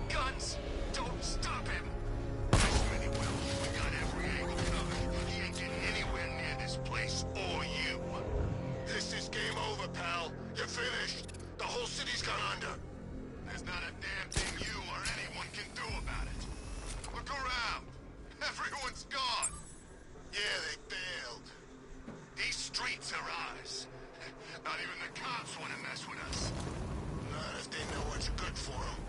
Guns! Don't stop him! Many will. We got every angle covered. He ain't getting anywhere near this place, or you. This is game over, pal. You're finished. The whole city's gone under. There's not a damn thing you or anyone can do about it. Look around. Everyone's gone. Yeah, they bailed. These streets are ours. Not even the cops want to mess with us. Not if they know what's good for them.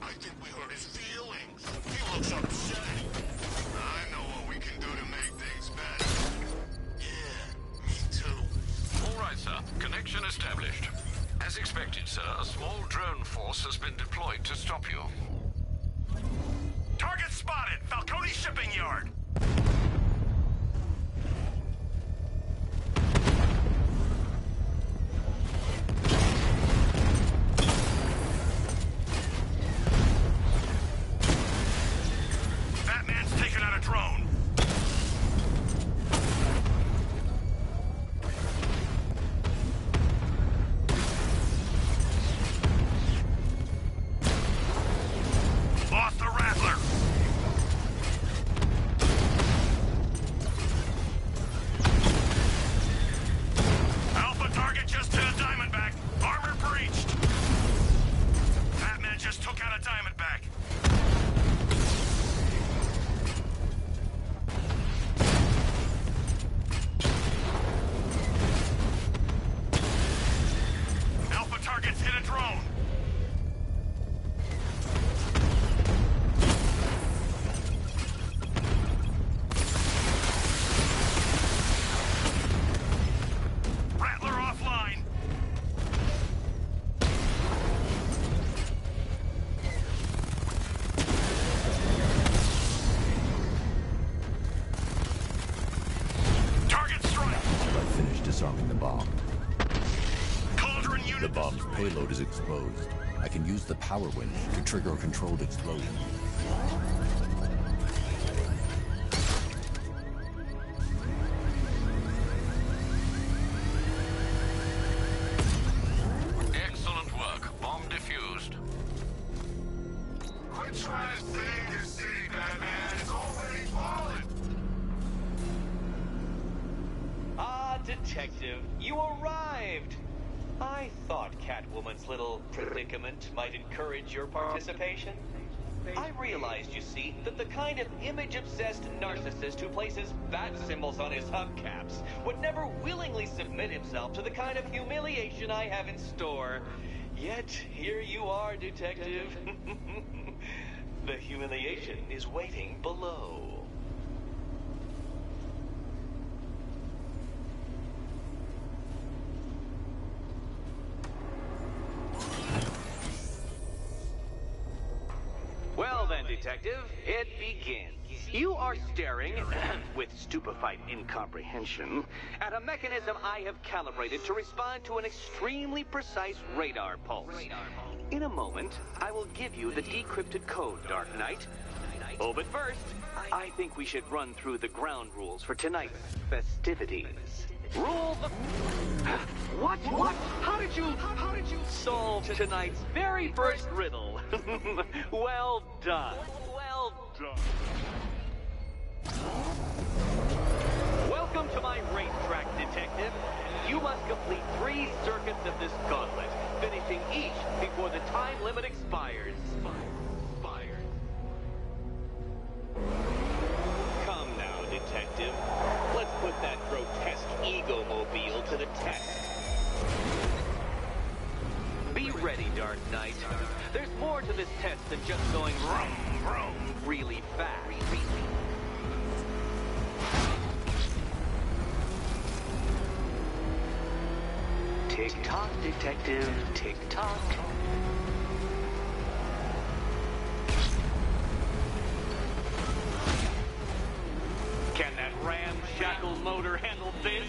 I think we hurt his feelings. He looks upset. I know what we can do to make things better. Yeah, me too. All right, sir. Connection established. As expected, sir, a small drone force has been deployed to stop you. Target spotted! Falcone shipping yard! Batman's taking out a drone. Lost the Rattler. Alpha target just hit a Diamondback. Armor breached. Batman just took out a Diamondback. Alpha targets hit a drone. Rattler offline. Target strike. I've finished disarming the bomb. Cauldron unit. The bomb's payload is exposed. I can use the power winch to trigger a controlled explosion. Detective, you arrived! I thought Catwoman's little predicament might encourage your participation. I realized, you see, that the kind of image-obsessed narcissist who places bat symbols on his hubcaps would never willingly submit himself to the kind of humiliation I have in store. Yet, here you are, Detective. The humiliation is waiting below. Well then, Detective, it begins. You are staring, with stupefied incomprehension, at a mechanism I have calibrated to respond to an extremely precise radar pulse. In a moment, I will give you the decrypted code, Dark Knight. Oh, but first, I think we should run through the ground rules for tonight's festivities. Rule the... What? How did you solve tonight's very first riddle? Well done. Well done. Welcome to my racetrack, Detective. You must complete 3 circuits of this gauntlet, finishing each before the time limit expires. Come now, Detective. Let's put that grotesque ego-mobile to the test. Be ready, Dark Knight. There's more to this test than just going vroom, vroom really fast. Tick-tock, Detective, tick-tock. Can that ramshackle motor handle this?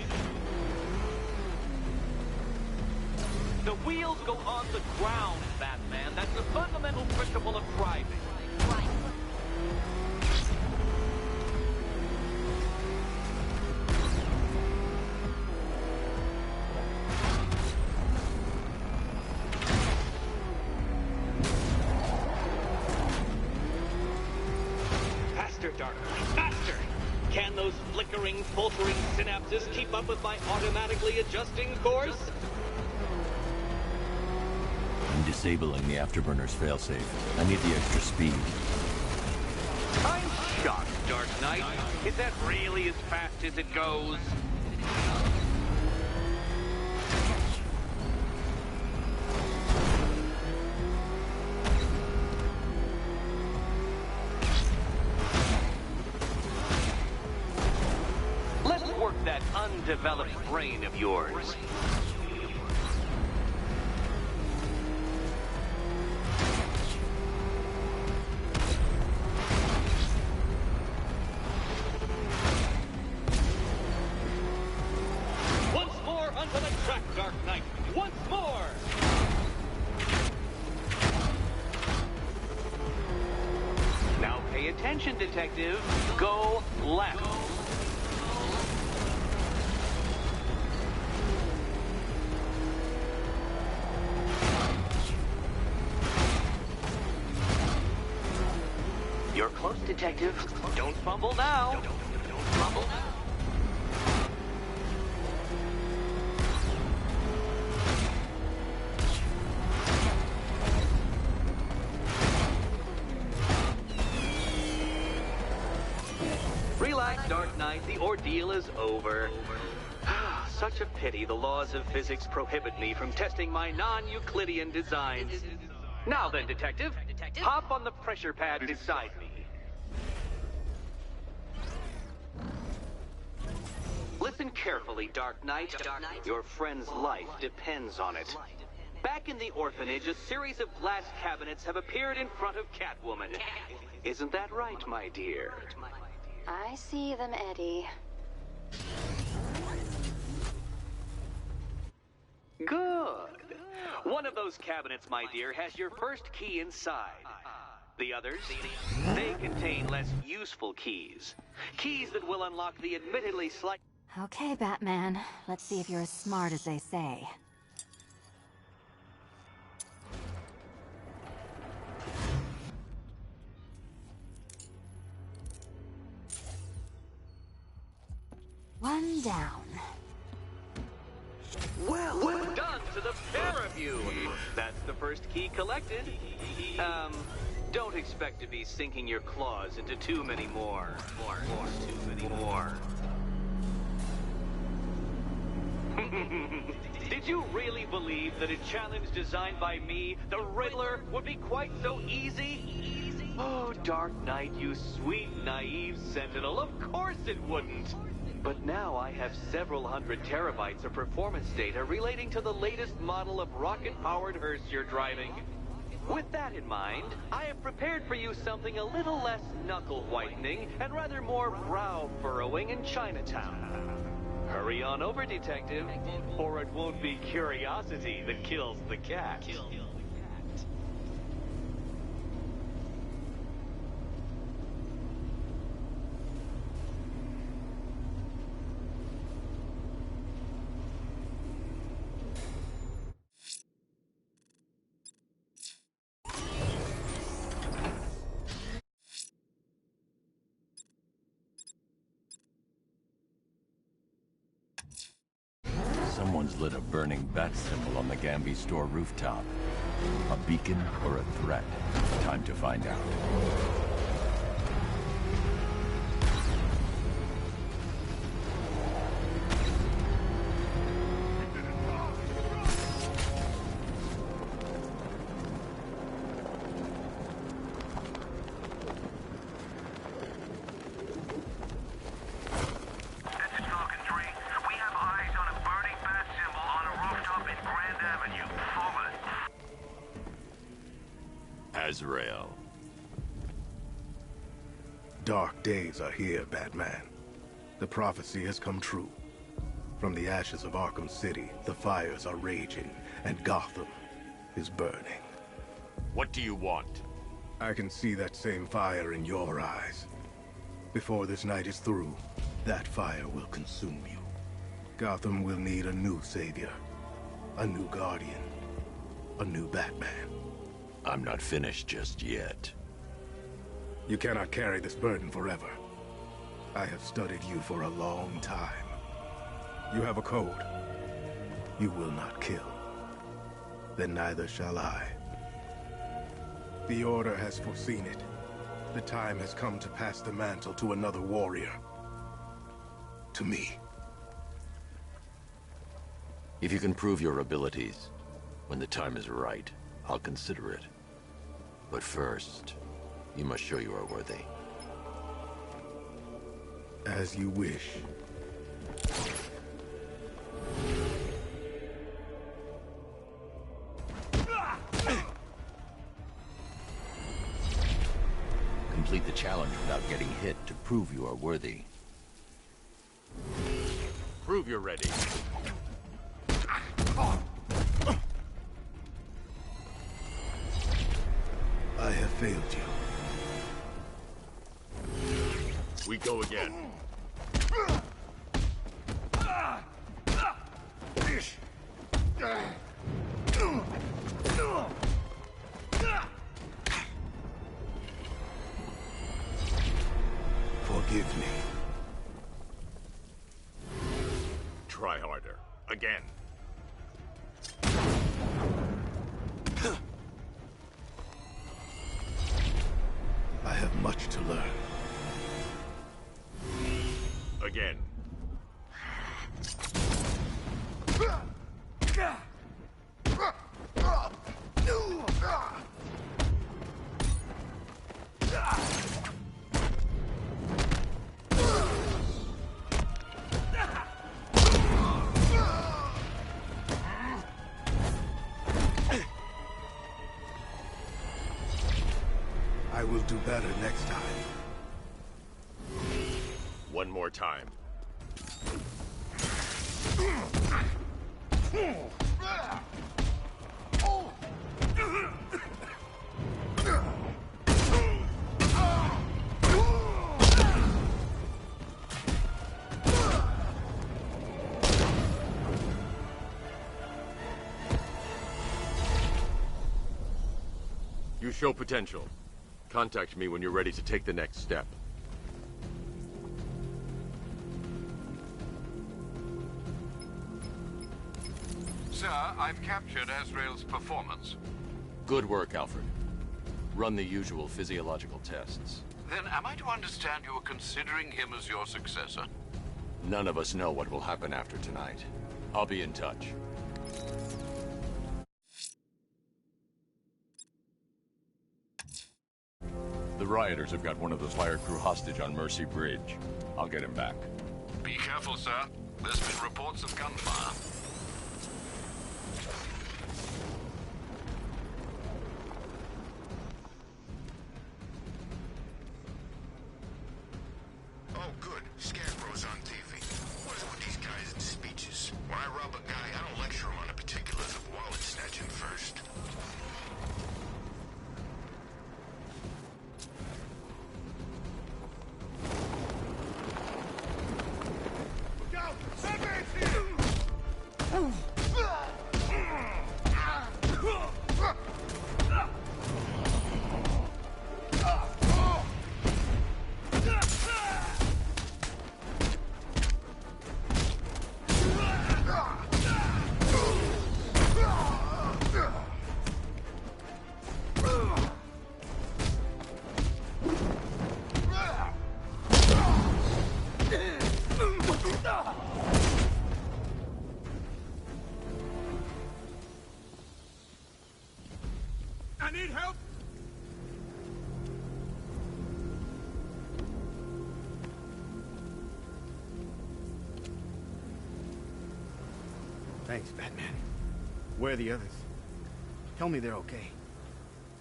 The wheels go on the ground, Batman. That's the fundamental principle of driving. Faster, Dark Knight, faster! Can those flickering, faltering synapses keep up with my automatically adjusting course? I'm disabling the afterburner's failsafe. I need the extra speed. I'm shocked, Dark Knight. Is that really as fast as it goes? Let's work that undeveloped brain of yours. Once more onto the track, Dark Knight. Once more! Now pay attention, Detective. Go left. You're close, Detective. Don't fumble now. Don't fumble now. Relax, Dark Knight. The ordeal is over. Such a pity the laws of physics prohibit me from testing my non-Euclidean designs. Now then, Detective, hop on the pressure pad beside me. Listen carefully, Dark Knight. Your friend's life depends on it. Back in the orphanage, a series of glass cabinets have appeared in front of Catwoman. Isn't that right, my dear? I see them, Eddie. Good. One of those cabinets, my dear, has your first key inside. The others, they contain less useful keys. Keys that will unlock the admittedly slight... Okay, Batman. Let's see if you're as smart as they say. One down. Well done to the pair of you. That's the first key collected. Don't expect to be sinking your claws into too many more. Did you really believe that a challenge designed by me, the Riddler, would be quite so easy? Oh, Dark Knight, you sweet, naive sentinel, of course it wouldn't. But now I have several hundred terabytes of performance data relating to the latest model of rocket-powered hearse you're driving. With that in mind, I have prepared for you something a little less knuckle-whitening and rather more brow-furrowing in Chinatown. Hurry on over, detective, or it won't be curiosity that kills the cat. Someone's lit a burning bat symbol on the Gamby store rooftop. A beacon or a threat? Time to find out. Azrael. Dark days are here, Batman. The prophecy has come true. From the ashes of Arkham City, the fires are raging, and Gotham is burning. What do you want? I can see that same fire in your eyes. Before this night is through, that fire will consume you. Gotham will need a new savior, a new guardian, a new Batman. I'm not finished just yet. You cannot carry this burden forever. I have studied you for a long time. You have a code. You will not kill. Then neither shall I. The Order has foreseen it. The time has come to pass the mantle to another warrior. To me. If you can prove your abilities, when the time is right, I'll consider it. But first, you must show you are worthy. As you wish. Complete the challenge without getting hit to prove you are worthy. Prove you're ready. I have failed you. We go again. Forgive me. Try harder. Again. I have much to learn. Again. I will do better next time. One more time. You show potential. Contact me when you're ready to take the next step. Sir, I've captured Azrael's performance. Good work, Alfred. Run the usual physiological tests. Then am I to understand you are considering him as your successor? None of us know what will happen after tonight. I'll be in touch. The rioters have got one of the fire crew hostage on Mercy Bridge. I'll get him back. Be careful, sir. There's been reports of gunfire. Oh, good. Scarecrow's on TV. What is it with these guys and speeches? When I rob a guy, I don't lecture him on the particulars of wallet snatching first. Look out! Batman's here! I need help! Thanks, Batman. Where are the others? Tell me they're okay.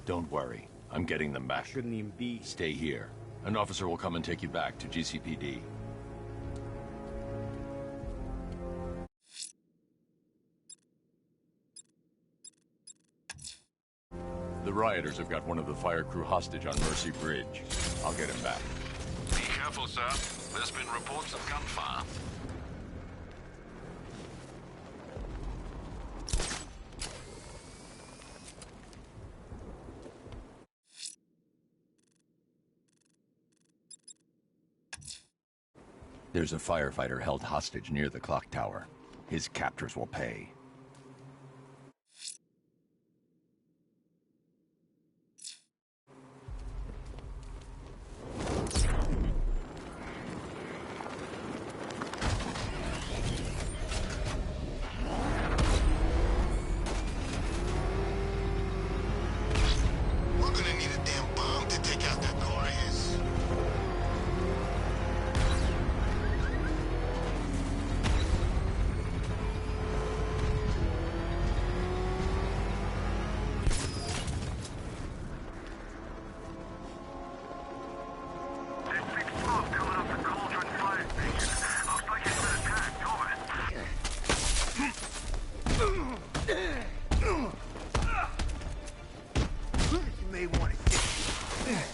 Don't worry. I'm getting them back. Shouldn't even be. Stay here. An officer will come and take you back to GCPD. The rioters have got one of the fire crew hostage on Mercy Bridge. I'll get him back. Be careful, sir. There's been reports of gunfire. There's a firefighter held hostage near the clock tower. His captors will pay. We're gonna need a damn bomb to take out that car of his. You may want to get...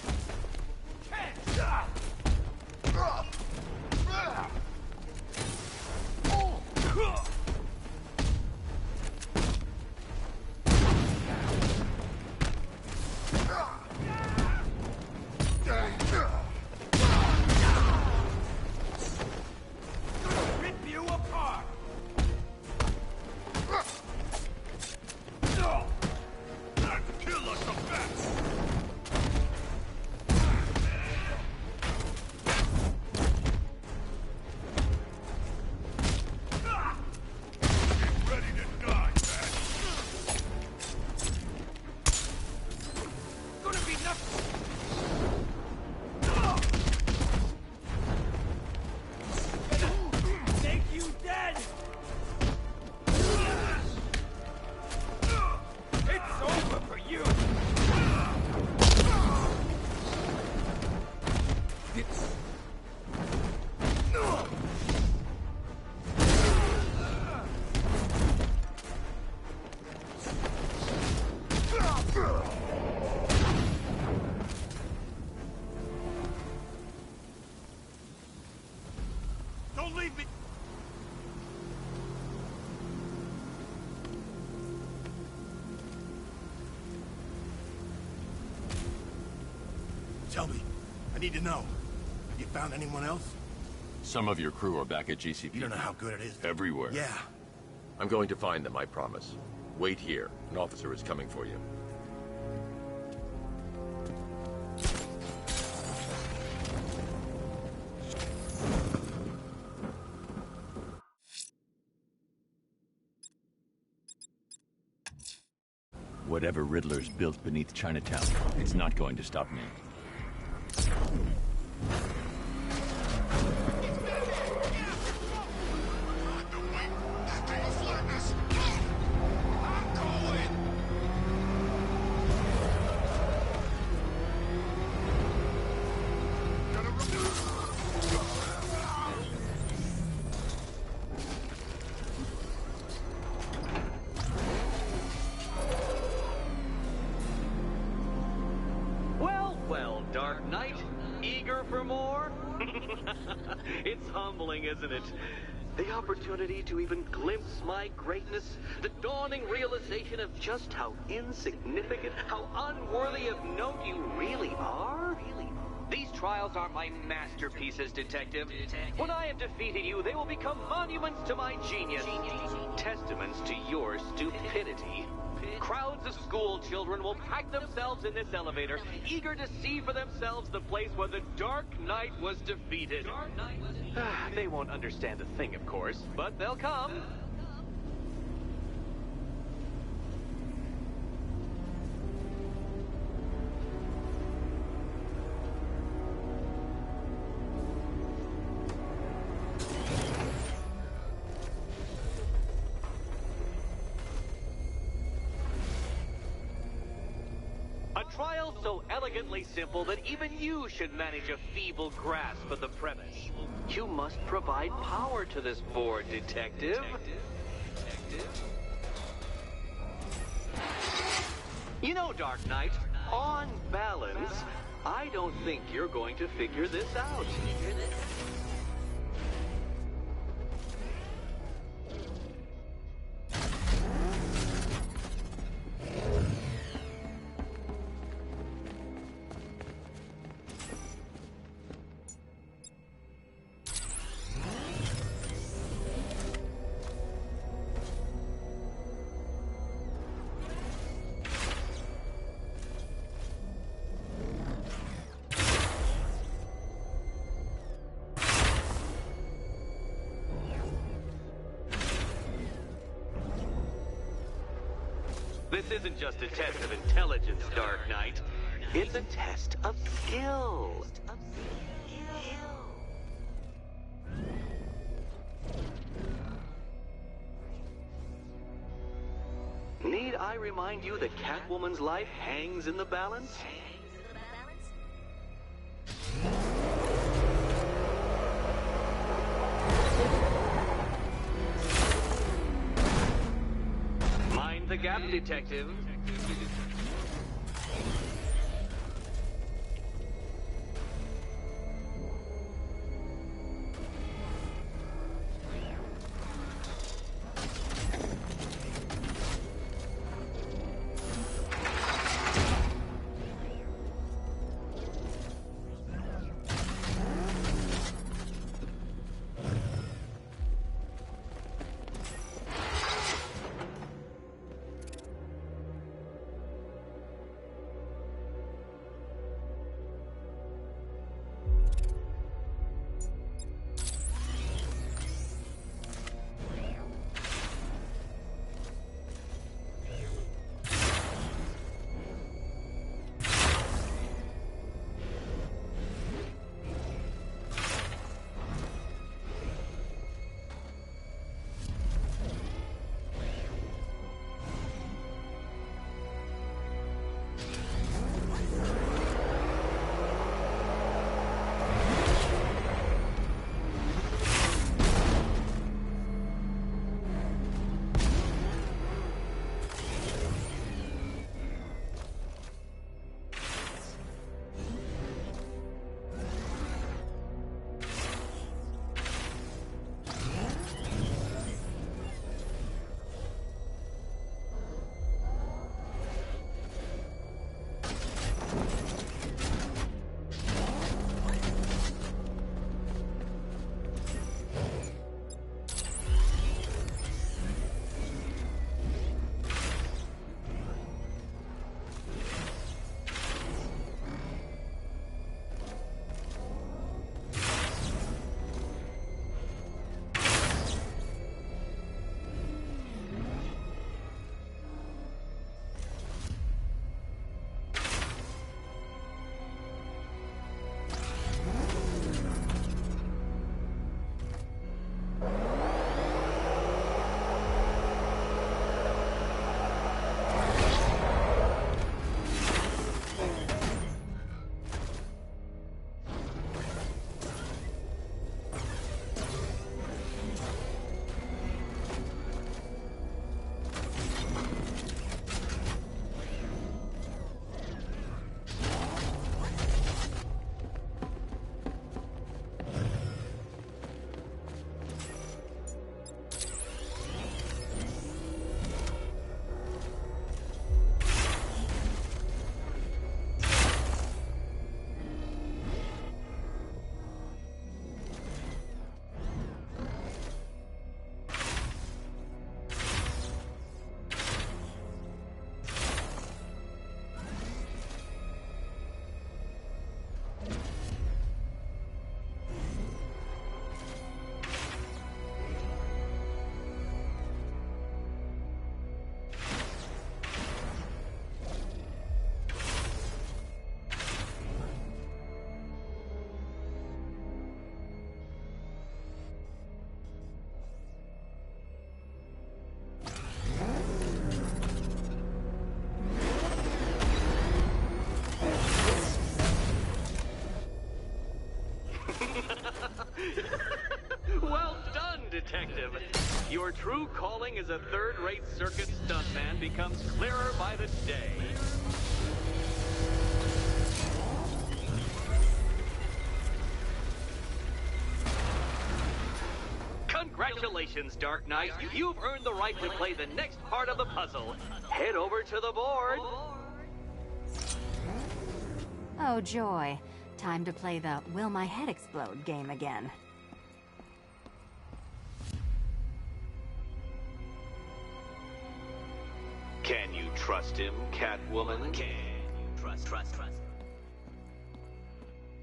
Rip you apart! Not kill us a best! Get ready to die, man! Gonna be nothing! Make you dead! It's over for you! Don't leave me! Tell me. I need to know. You found anyone else? Some of your crew are back at GCPD. You don't know how good it is. Everywhere. Yeah. I'm going to find them, I promise. Wait here. An officer is coming for you. Whatever Riddler's built beneath Chinatown, it's not going to stop me. Well, Dark Knight, eager for more? It's humbling, isn't it? The opportunity to even glimpse my greatness, the dawning realization of just how insignificant, how unworthy of note you really are? These trials are my masterpieces, Detective. When I have defeated you, they will become monuments to my genius, testaments to your stupidity. Crowds of school children will pack themselves in this elevator, eager to see for themselves the place where the Dark Knight was defeated. They won't understand a thing, of course, but they'll come. A trial so elegantly simple that even you should manage a feeble grasp of the premise. You must provide power to this board, Detective. You know, Dark Knight, on balance, I don't think you're going to figure this out. This isn't just a test of intelligence, Dark Knight. It's a test of skill. Need I remind you that Catwoman's life hangs in the balance? Mind the gap, Detective. detective. Your true calling as a third-rate circus stuntman becomes clearer by the day. Congratulations, Dark Knight. You've earned the right to play the next part of the puzzle. Head over to the board. Oh, joy. Time to play the Will My Head Explode game again. Can you trust him, Catwoman? Can you trust?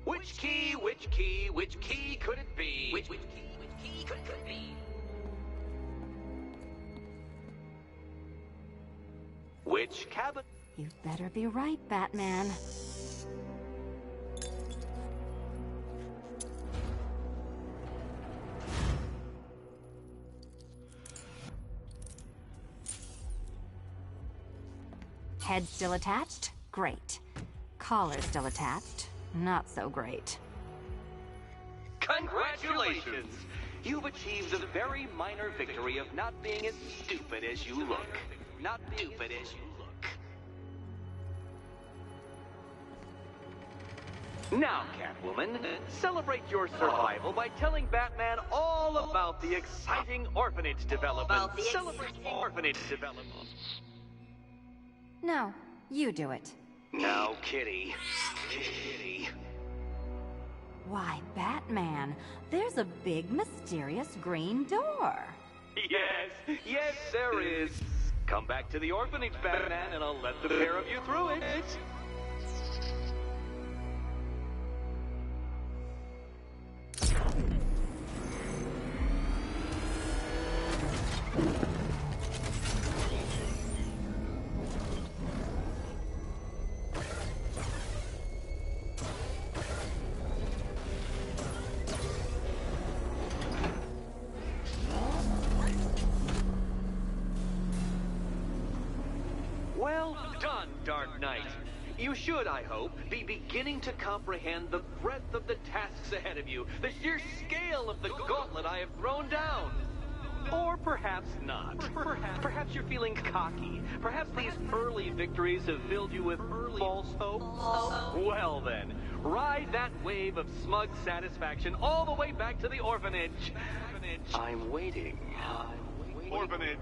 Which key could it be? Which key could it be? Which cabin? You'd better be right, Batman. Head still attached? Great. Collar still attached? Not so great. Congratulations! You've achieved the very minor victory of not being as stupid as you look. Not stupid as you look. Now, Catwoman, celebrate your survival by telling Batman all about the exciting orphanage development. Celebrate orphanage development. No, you do it. Now, Kitty. Kitty. Why, Batman, there's a big, mysterious green door. Yes, there is. Come back to the orphanage, Batman, and I'll let the pair of you through it. Well done, Dark Knight. You should, I hope, be beginning to comprehend the breadth of the tasks ahead of you, the sheer scale of the gauntlet I have thrown down. Or perhaps not. Perhaps you're feeling cocky. Perhaps these early victories have filled you with false hope. Well then, ride that wave of smug satisfaction all the way back to the orphanage. I'm waiting. Orphanage.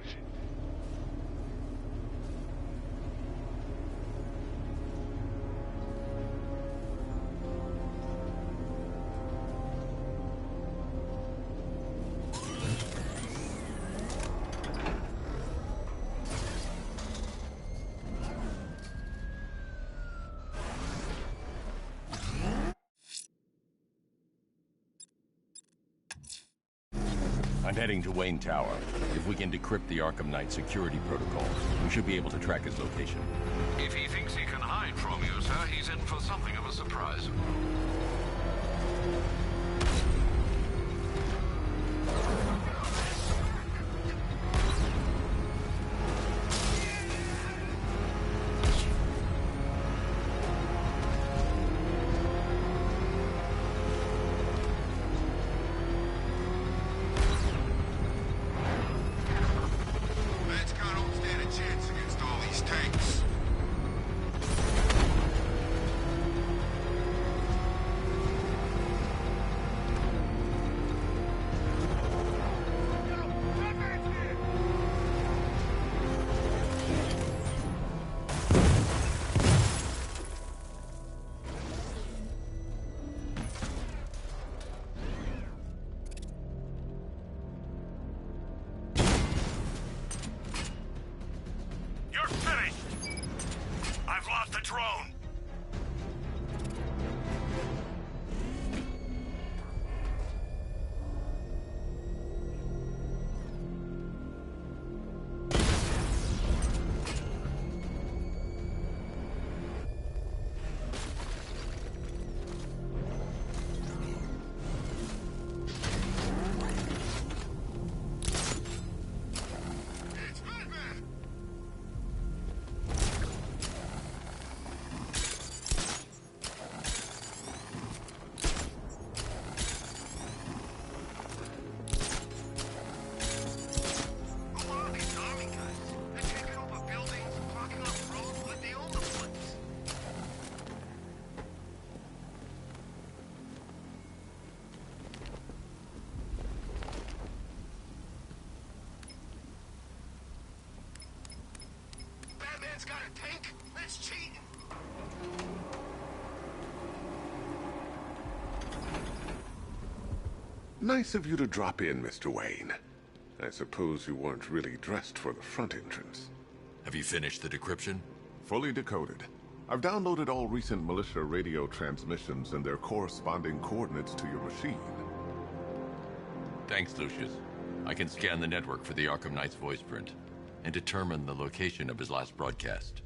I'm heading to Wayne Tower. If we can decrypt the Arkham Knight security protocols, we should be able to track his location. If he thinks he can hide from you, sir, he's in for something of a surprise. drone. He's cheating! Nice of you to drop in, Mr. Wayne. I suppose you weren't really dressed for the front entrance. Have you finished the decryption? Fully decoded. I've downloaded all recent militia radio transmissions and their corresponding coordinates to your machine. Thanks, Lucius. I can scan the network for the Arkham Knight's voice print and determine the location of his last broadcast.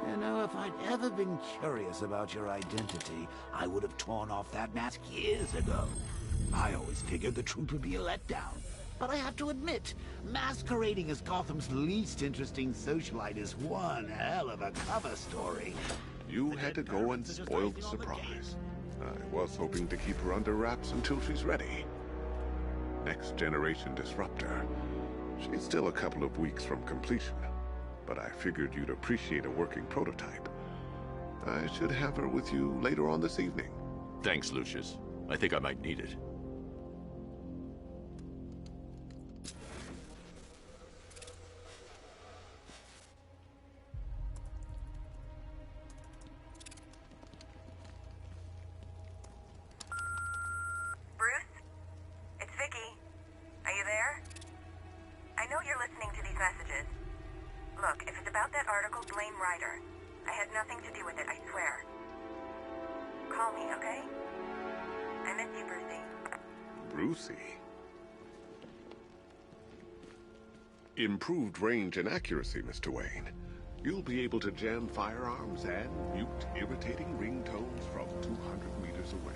You know, if I'd ever been curious about your identity, I would have torn off that mask years ago. I always figured the truth would be a letdown. But I have to admit, masquerading as Gotham's least interesting socialite is one hell of a cover story. You had to go and spoil the surprise. I was hoping to keep her under wraps until she's ready. Next generation disruptor. She's still a couple of weeks from completion, but I figured you'd appreciate a working prototype. I should have her with you later on this evening. Thanks, Lucius. I think I might need it. Improved range and accuracy, Mr. Wayne. You'll be able to jam firearms and mute irritating ringtones from 200 meters away.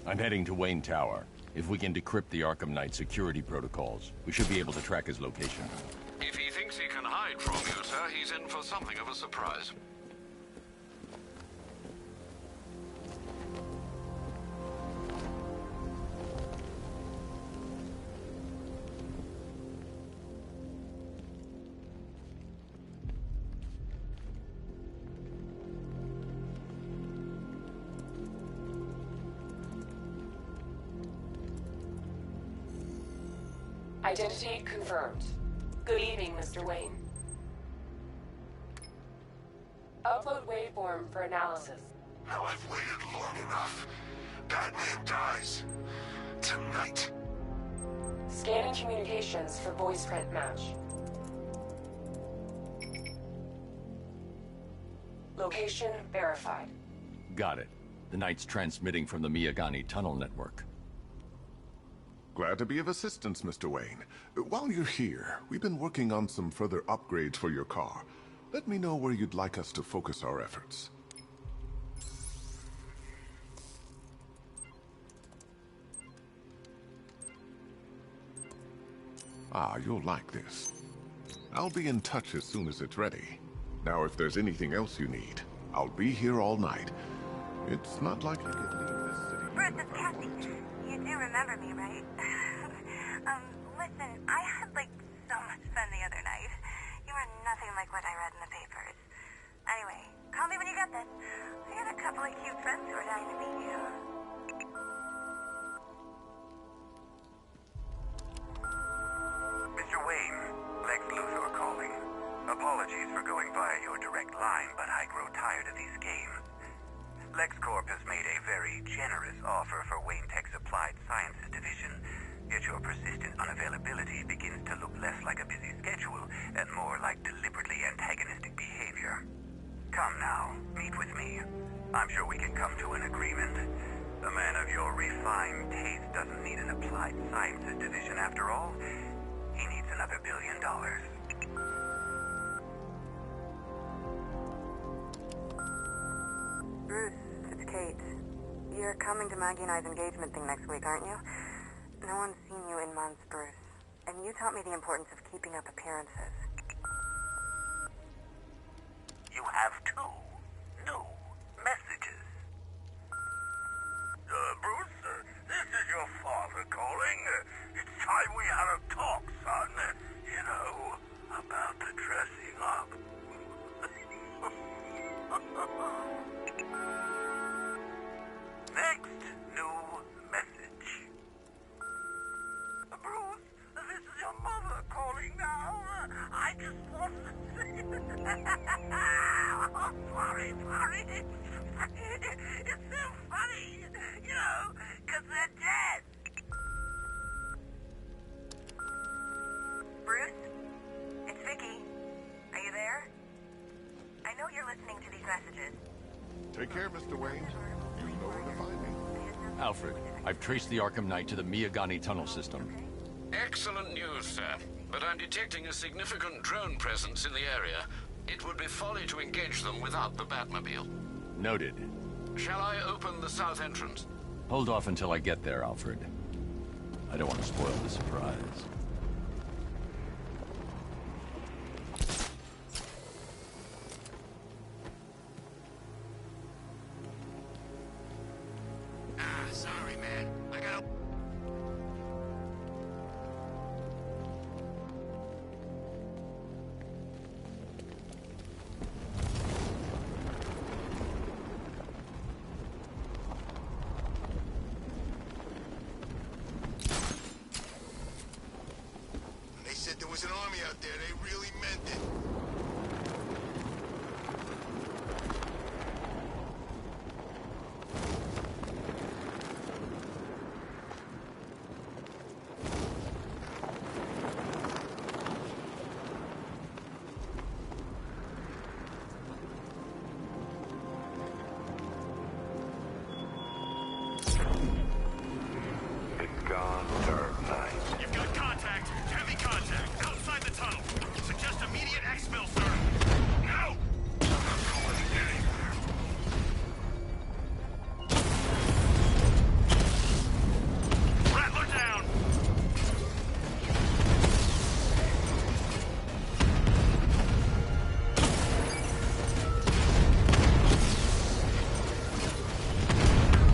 I'm heading to Wayne Tower. If we can decrypt the Arkham Knight security protocols, we should be able to track his location. If he thinks he can hide from you, sir, he's in for something of a surprise. Identity confirmed. Good evening, Mr. Wayne. Upload waveform for analysis. Now I've waited long enough. Batman dies. Tonight. Scanning communications for voice print match. Location verified. Got it. The Knight's transmitting from the Miyagani tunnel network. Glad to be of assistance, Mr. Wayne. While you're here, we've been working on some further upgrades for your car. Let me know where you'd like us to focus our efforts. Ah, you'll like this. I'll be in touch as soon as it's ready. Now, if there's anything else you need, I'll be here all night. It's not like I could leave this city. Bruce, it's Cassie. You do remember me, right? Listen, I had, so much fun the other night. You were nothing like what I read in the papers. Anyway, call me when you get this. I got a couple of cute friends who are dying to meet you. Mr. Wayne, Lex Luthor calling. Apologies for going via your direct line, but I grow tired of these games. LexCorp has made a very generous offer for Wayne Tech's Applied Sciences Division, yet your persistent unavailability begins to look less like a busy schedule and more like deliberately antagonistic behavior. Come now, meet with me. I'm sure we can come to an agreement. A man of your refined taste doesn't need an Applied Sciences Division after all. He needs another $1 billion. Bruce, it's Kate. You're coming to Maggie and I's engagement thing next week, aren't you? No one's seen you in months, Bruce. And you taught me the importance of keeping up appearances. You have two new messages. Bruce, this is your father calling. It's time we had a talk, son. Next new message. Bruce, this is your mother calling now. I just wanted to say... Oh, sorry. It's so funny, you know, because they're dead. Bruce? It's Vicky. Are you there? I know you're listening to these messages. Take care, Mr. Wayne. You know where to find me. Alfred, I've traced the Arkham Knight to the Miyagani tunnel system. Excellent news, sir. But I'm detecting a significant drone presence in the area. It would be folly to engage them without the Batmobile. Noted. Shall I open the south entrance? Hold off until I get there, Alfred. I don't want to spoil the surprise. Sorry, man. I gotta... They said there was an army out there. They really meant it. It's gone dark night. You've got contact. Heavy contact. Outside the tunnel. Suggest immediate exfil, sir. No! I'm not going anywhere. Rattler down!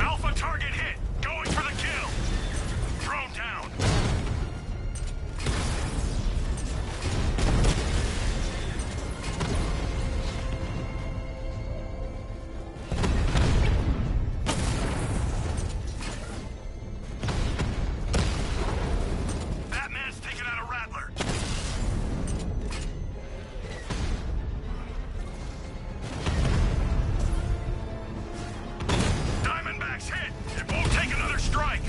Alpha target hit. Going for the kill. Drone down. Batman's taking out a Rattler. Diamondback's hit. It won't take another strike.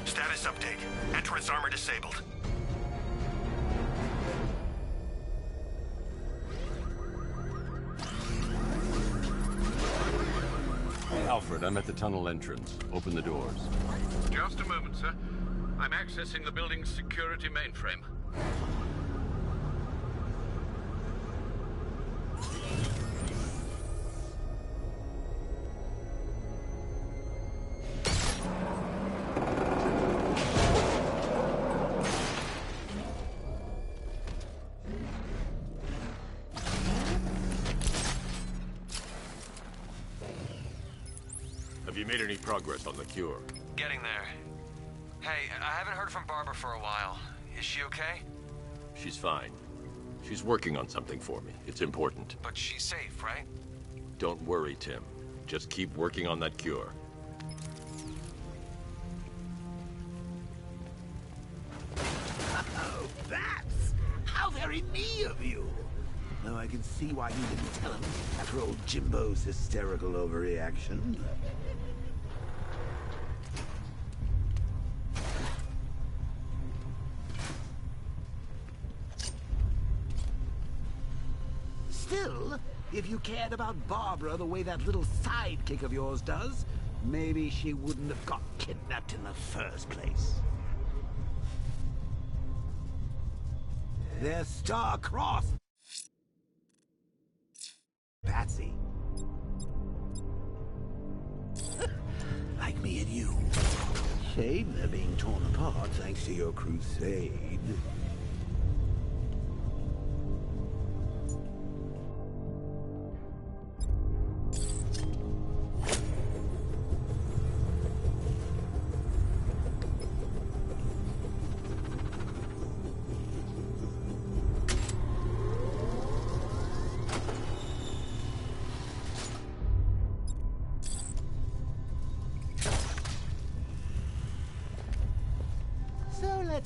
Status update. Entrance armor disabled. Alfred, I'm at the tunnel entrance. Open the doors. Just a moment, sir. I'm accessing the building's security mainframe. Have you made any progress on the cure? Getting there. Hey, I haven't heard from Barbara for a while. Is she okay? She's fine. She's working on something for me. It's important. But she's safe, right? Don't worry, Tim. Just keep working on that cure. Oh, bats! How very me of you! Now I can see why you didn't tell him after old Jimbo's hysterical overreaction. Still, if you cared about Barbara the way that little sidekick of yours does, maybe she wouldn't have got kidnapped in the first place. They're star-crossed. Patsy. Like me and you. Shame they're being torn apart thanks to your crusade.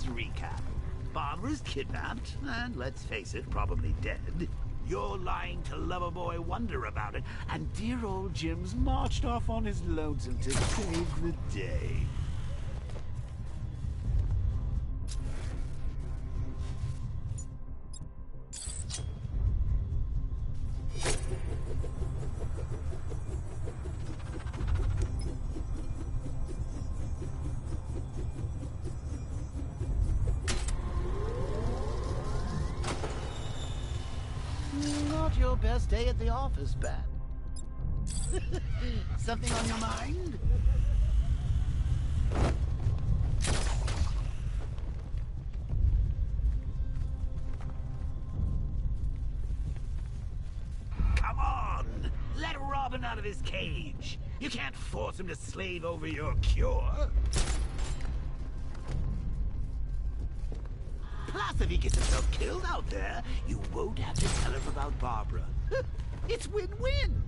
let's recap. Barbara's kidnapped, and let's face it, probably dead. You're lying to Loverboy Wonder about it, and dear old Jim's marched off on his lonesome to save the day. Not your best day at the office, Bat. Something on your mind? Come on! Let Robin out of his cage! You can't force him to slave over your cure! Plus, if he gets himself killed out there, you won't have to tell him about Barbara. It's win-win!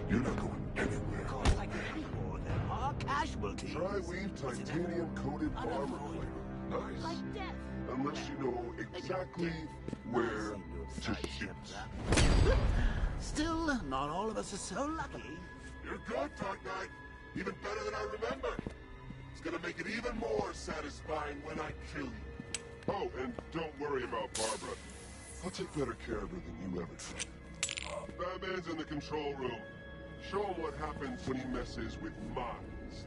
You're not going anywhere. Casualties. Tri-weave titanium-coated armor plate. Nice. Unless you know exactly where to shoot. Still, not all of us are so lucky. You're good, Dark Knight. Even better than I remember. It's gonna make it even more satisfying when I kill you. Oh, and don't worry about Barbara. I'll take better care of her than you ever did. Batman's in the control room. Show him what happens when he messes with minds.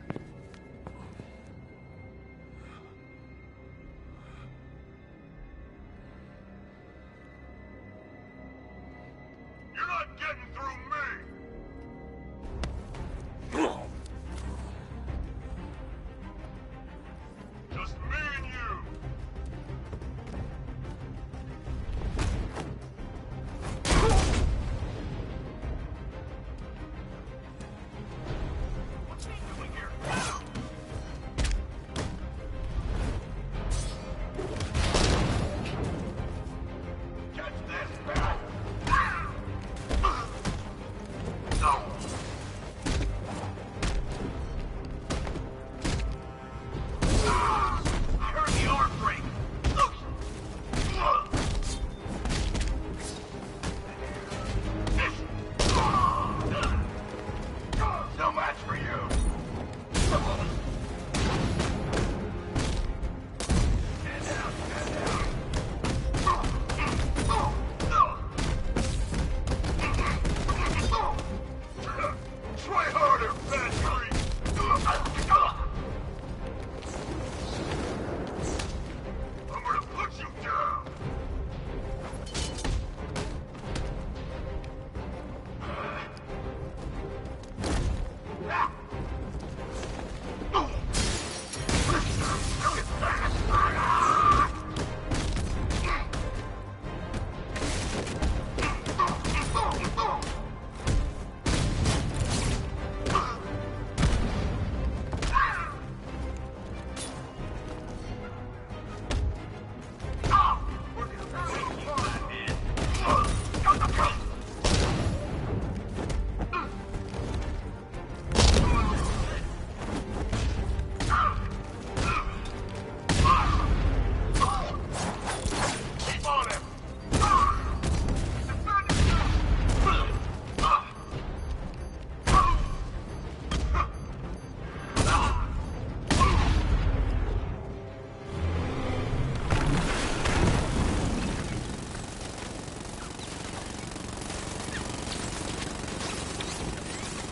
You're not getting through me! Just me and you! What's he doing here? Catch this, man! I heard the arm break! No match for you! Stand down, stand down! Try harder, bad freak! I'm gonna put you down!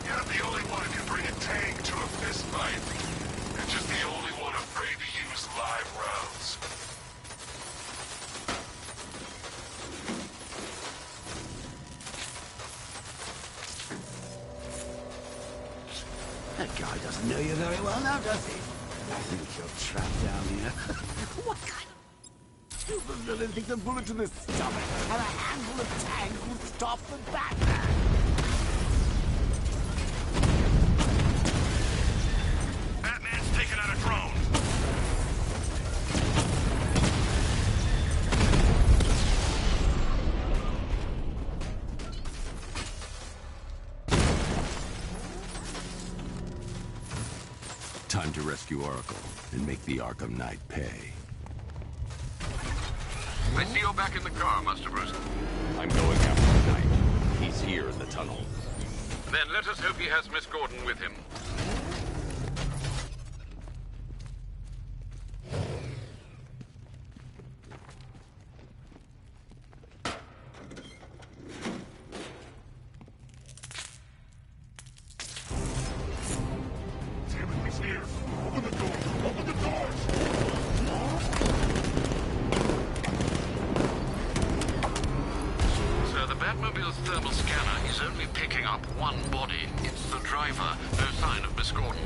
You're the only one who can bring a tank to a fist fight. You're just the only one afraid to use live rounds. That guy doesn't know you very well now, does he? I think you're trapped down here. What kind of supervillain thinks a bullet to the stomach and a handful of tanks will stop the Batman. Batman's taken out a drone. Time to rescue Oracle and make the Arkham Knight pay. I see you're back in the car, Master Bruce. I'm going after the Knight. He's here in the tunnel. Then let us hope he has Miss Gordon with him. Damn it, he's here. Open the door. Open the doors. Sir, the Batmobile's thermal scanner is only picking up one body. It's the driver. No sign of Miss Gordon.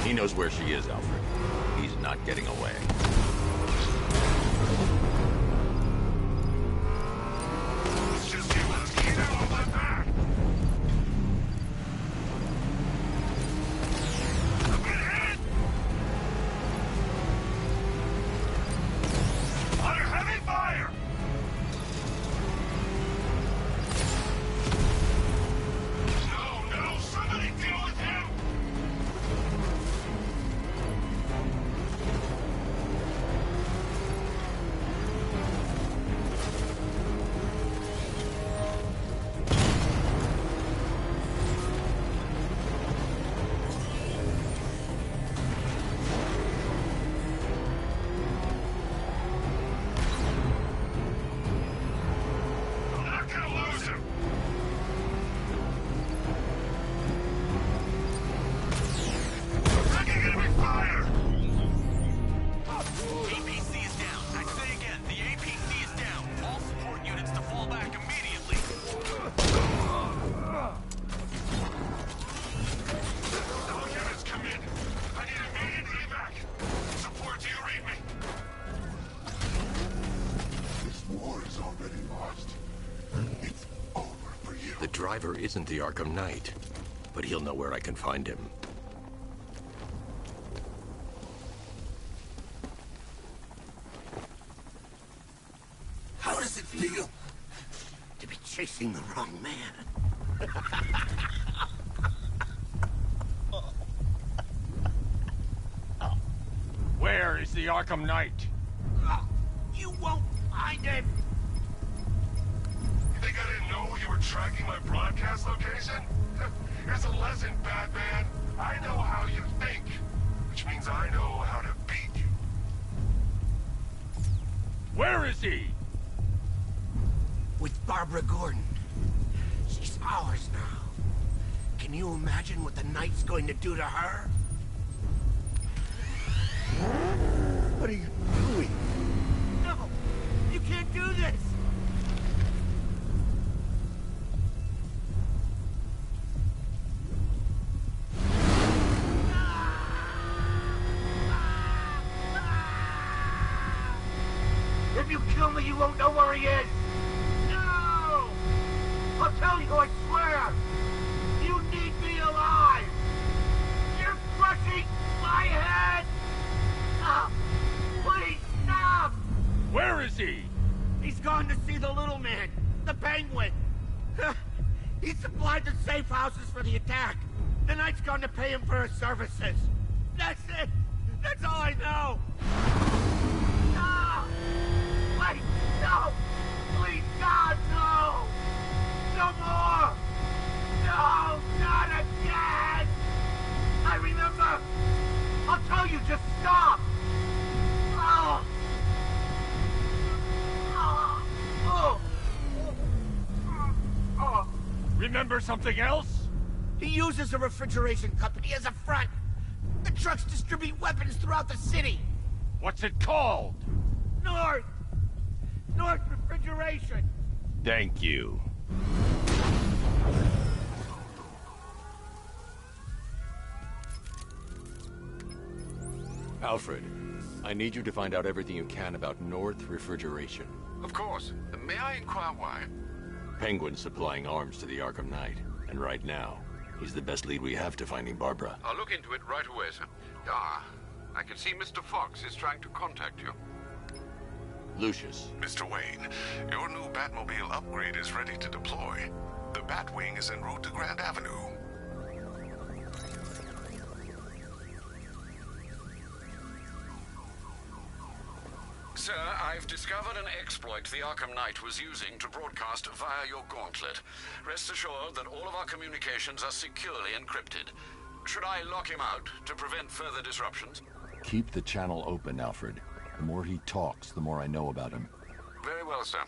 He knows where she is, Alfred. He's not getting away. It's just you. Let's get out of my back. I'm gonna hit. Under heavy fire. No, somebody deal with him. I'm not gonna lose him. Taking enemy fire. APC is down. I say again, the APC is down. All support units to fall back immediately. All units come in. I need immediate evac. Support, do you read me? This war is already lost. It's over for you. The driver isn't the Arkham Knight, but he'll know where I can find him. How does it feel to be chasing the wrong man? Where is the Arkham Knight? You won't find him! You think I didn't know you were tracking my broadcast location? Here's a lesson, Batman. I know how you think, which means I know how to beat you. Where is he? With Barbara Gordon. She's ours now. Can you imagine what the Knight's going to do to her? What are you doing? No! You can't do this! If you kill me, you won't know where he is! No! I'll tell you, I swear! You need me alive! You're crushing my head! Stop! Please stop! Where is he? He's gone to see the little man, the Penguin. He supplied the safe houses for the attack. The Knight's gone to pay him for his services. That's it! That's all I know! No! Wait! No! Please, God, no! No more! No! Not again! I remember! I'll tell you, just stop! Oh! Oh! Oh! Oh! Remember something else? He uses a refrigeration company as a front. The trucks distribute weapons throughout the city. What's it called? North Refrigeration. Thank you. Alfred, I need you to find out everything you can about North Refrigeration. Of course. May I inquire why? Penguin's supplying arms to the Arkham Knight, and right now, he's the best lead we have to finding Barbara. I'll look into it right away, sir. Ah, I can see Mr. Fox is trying to contact you. Lucius. Mr. Wayne, your new Batmobile upgrade is ready to deploy. The Batwing is en route to Grand Avenue. Sir, I've discovered an exploit the Arkham Knight was using to broadcast via your gauntlet. Rest assured that all of our communications are securely encrypted. Should I lock him out to prevent further disruptions? Keep the channel open, Alfred. The more he talks, the more I know about him. Very well, sir.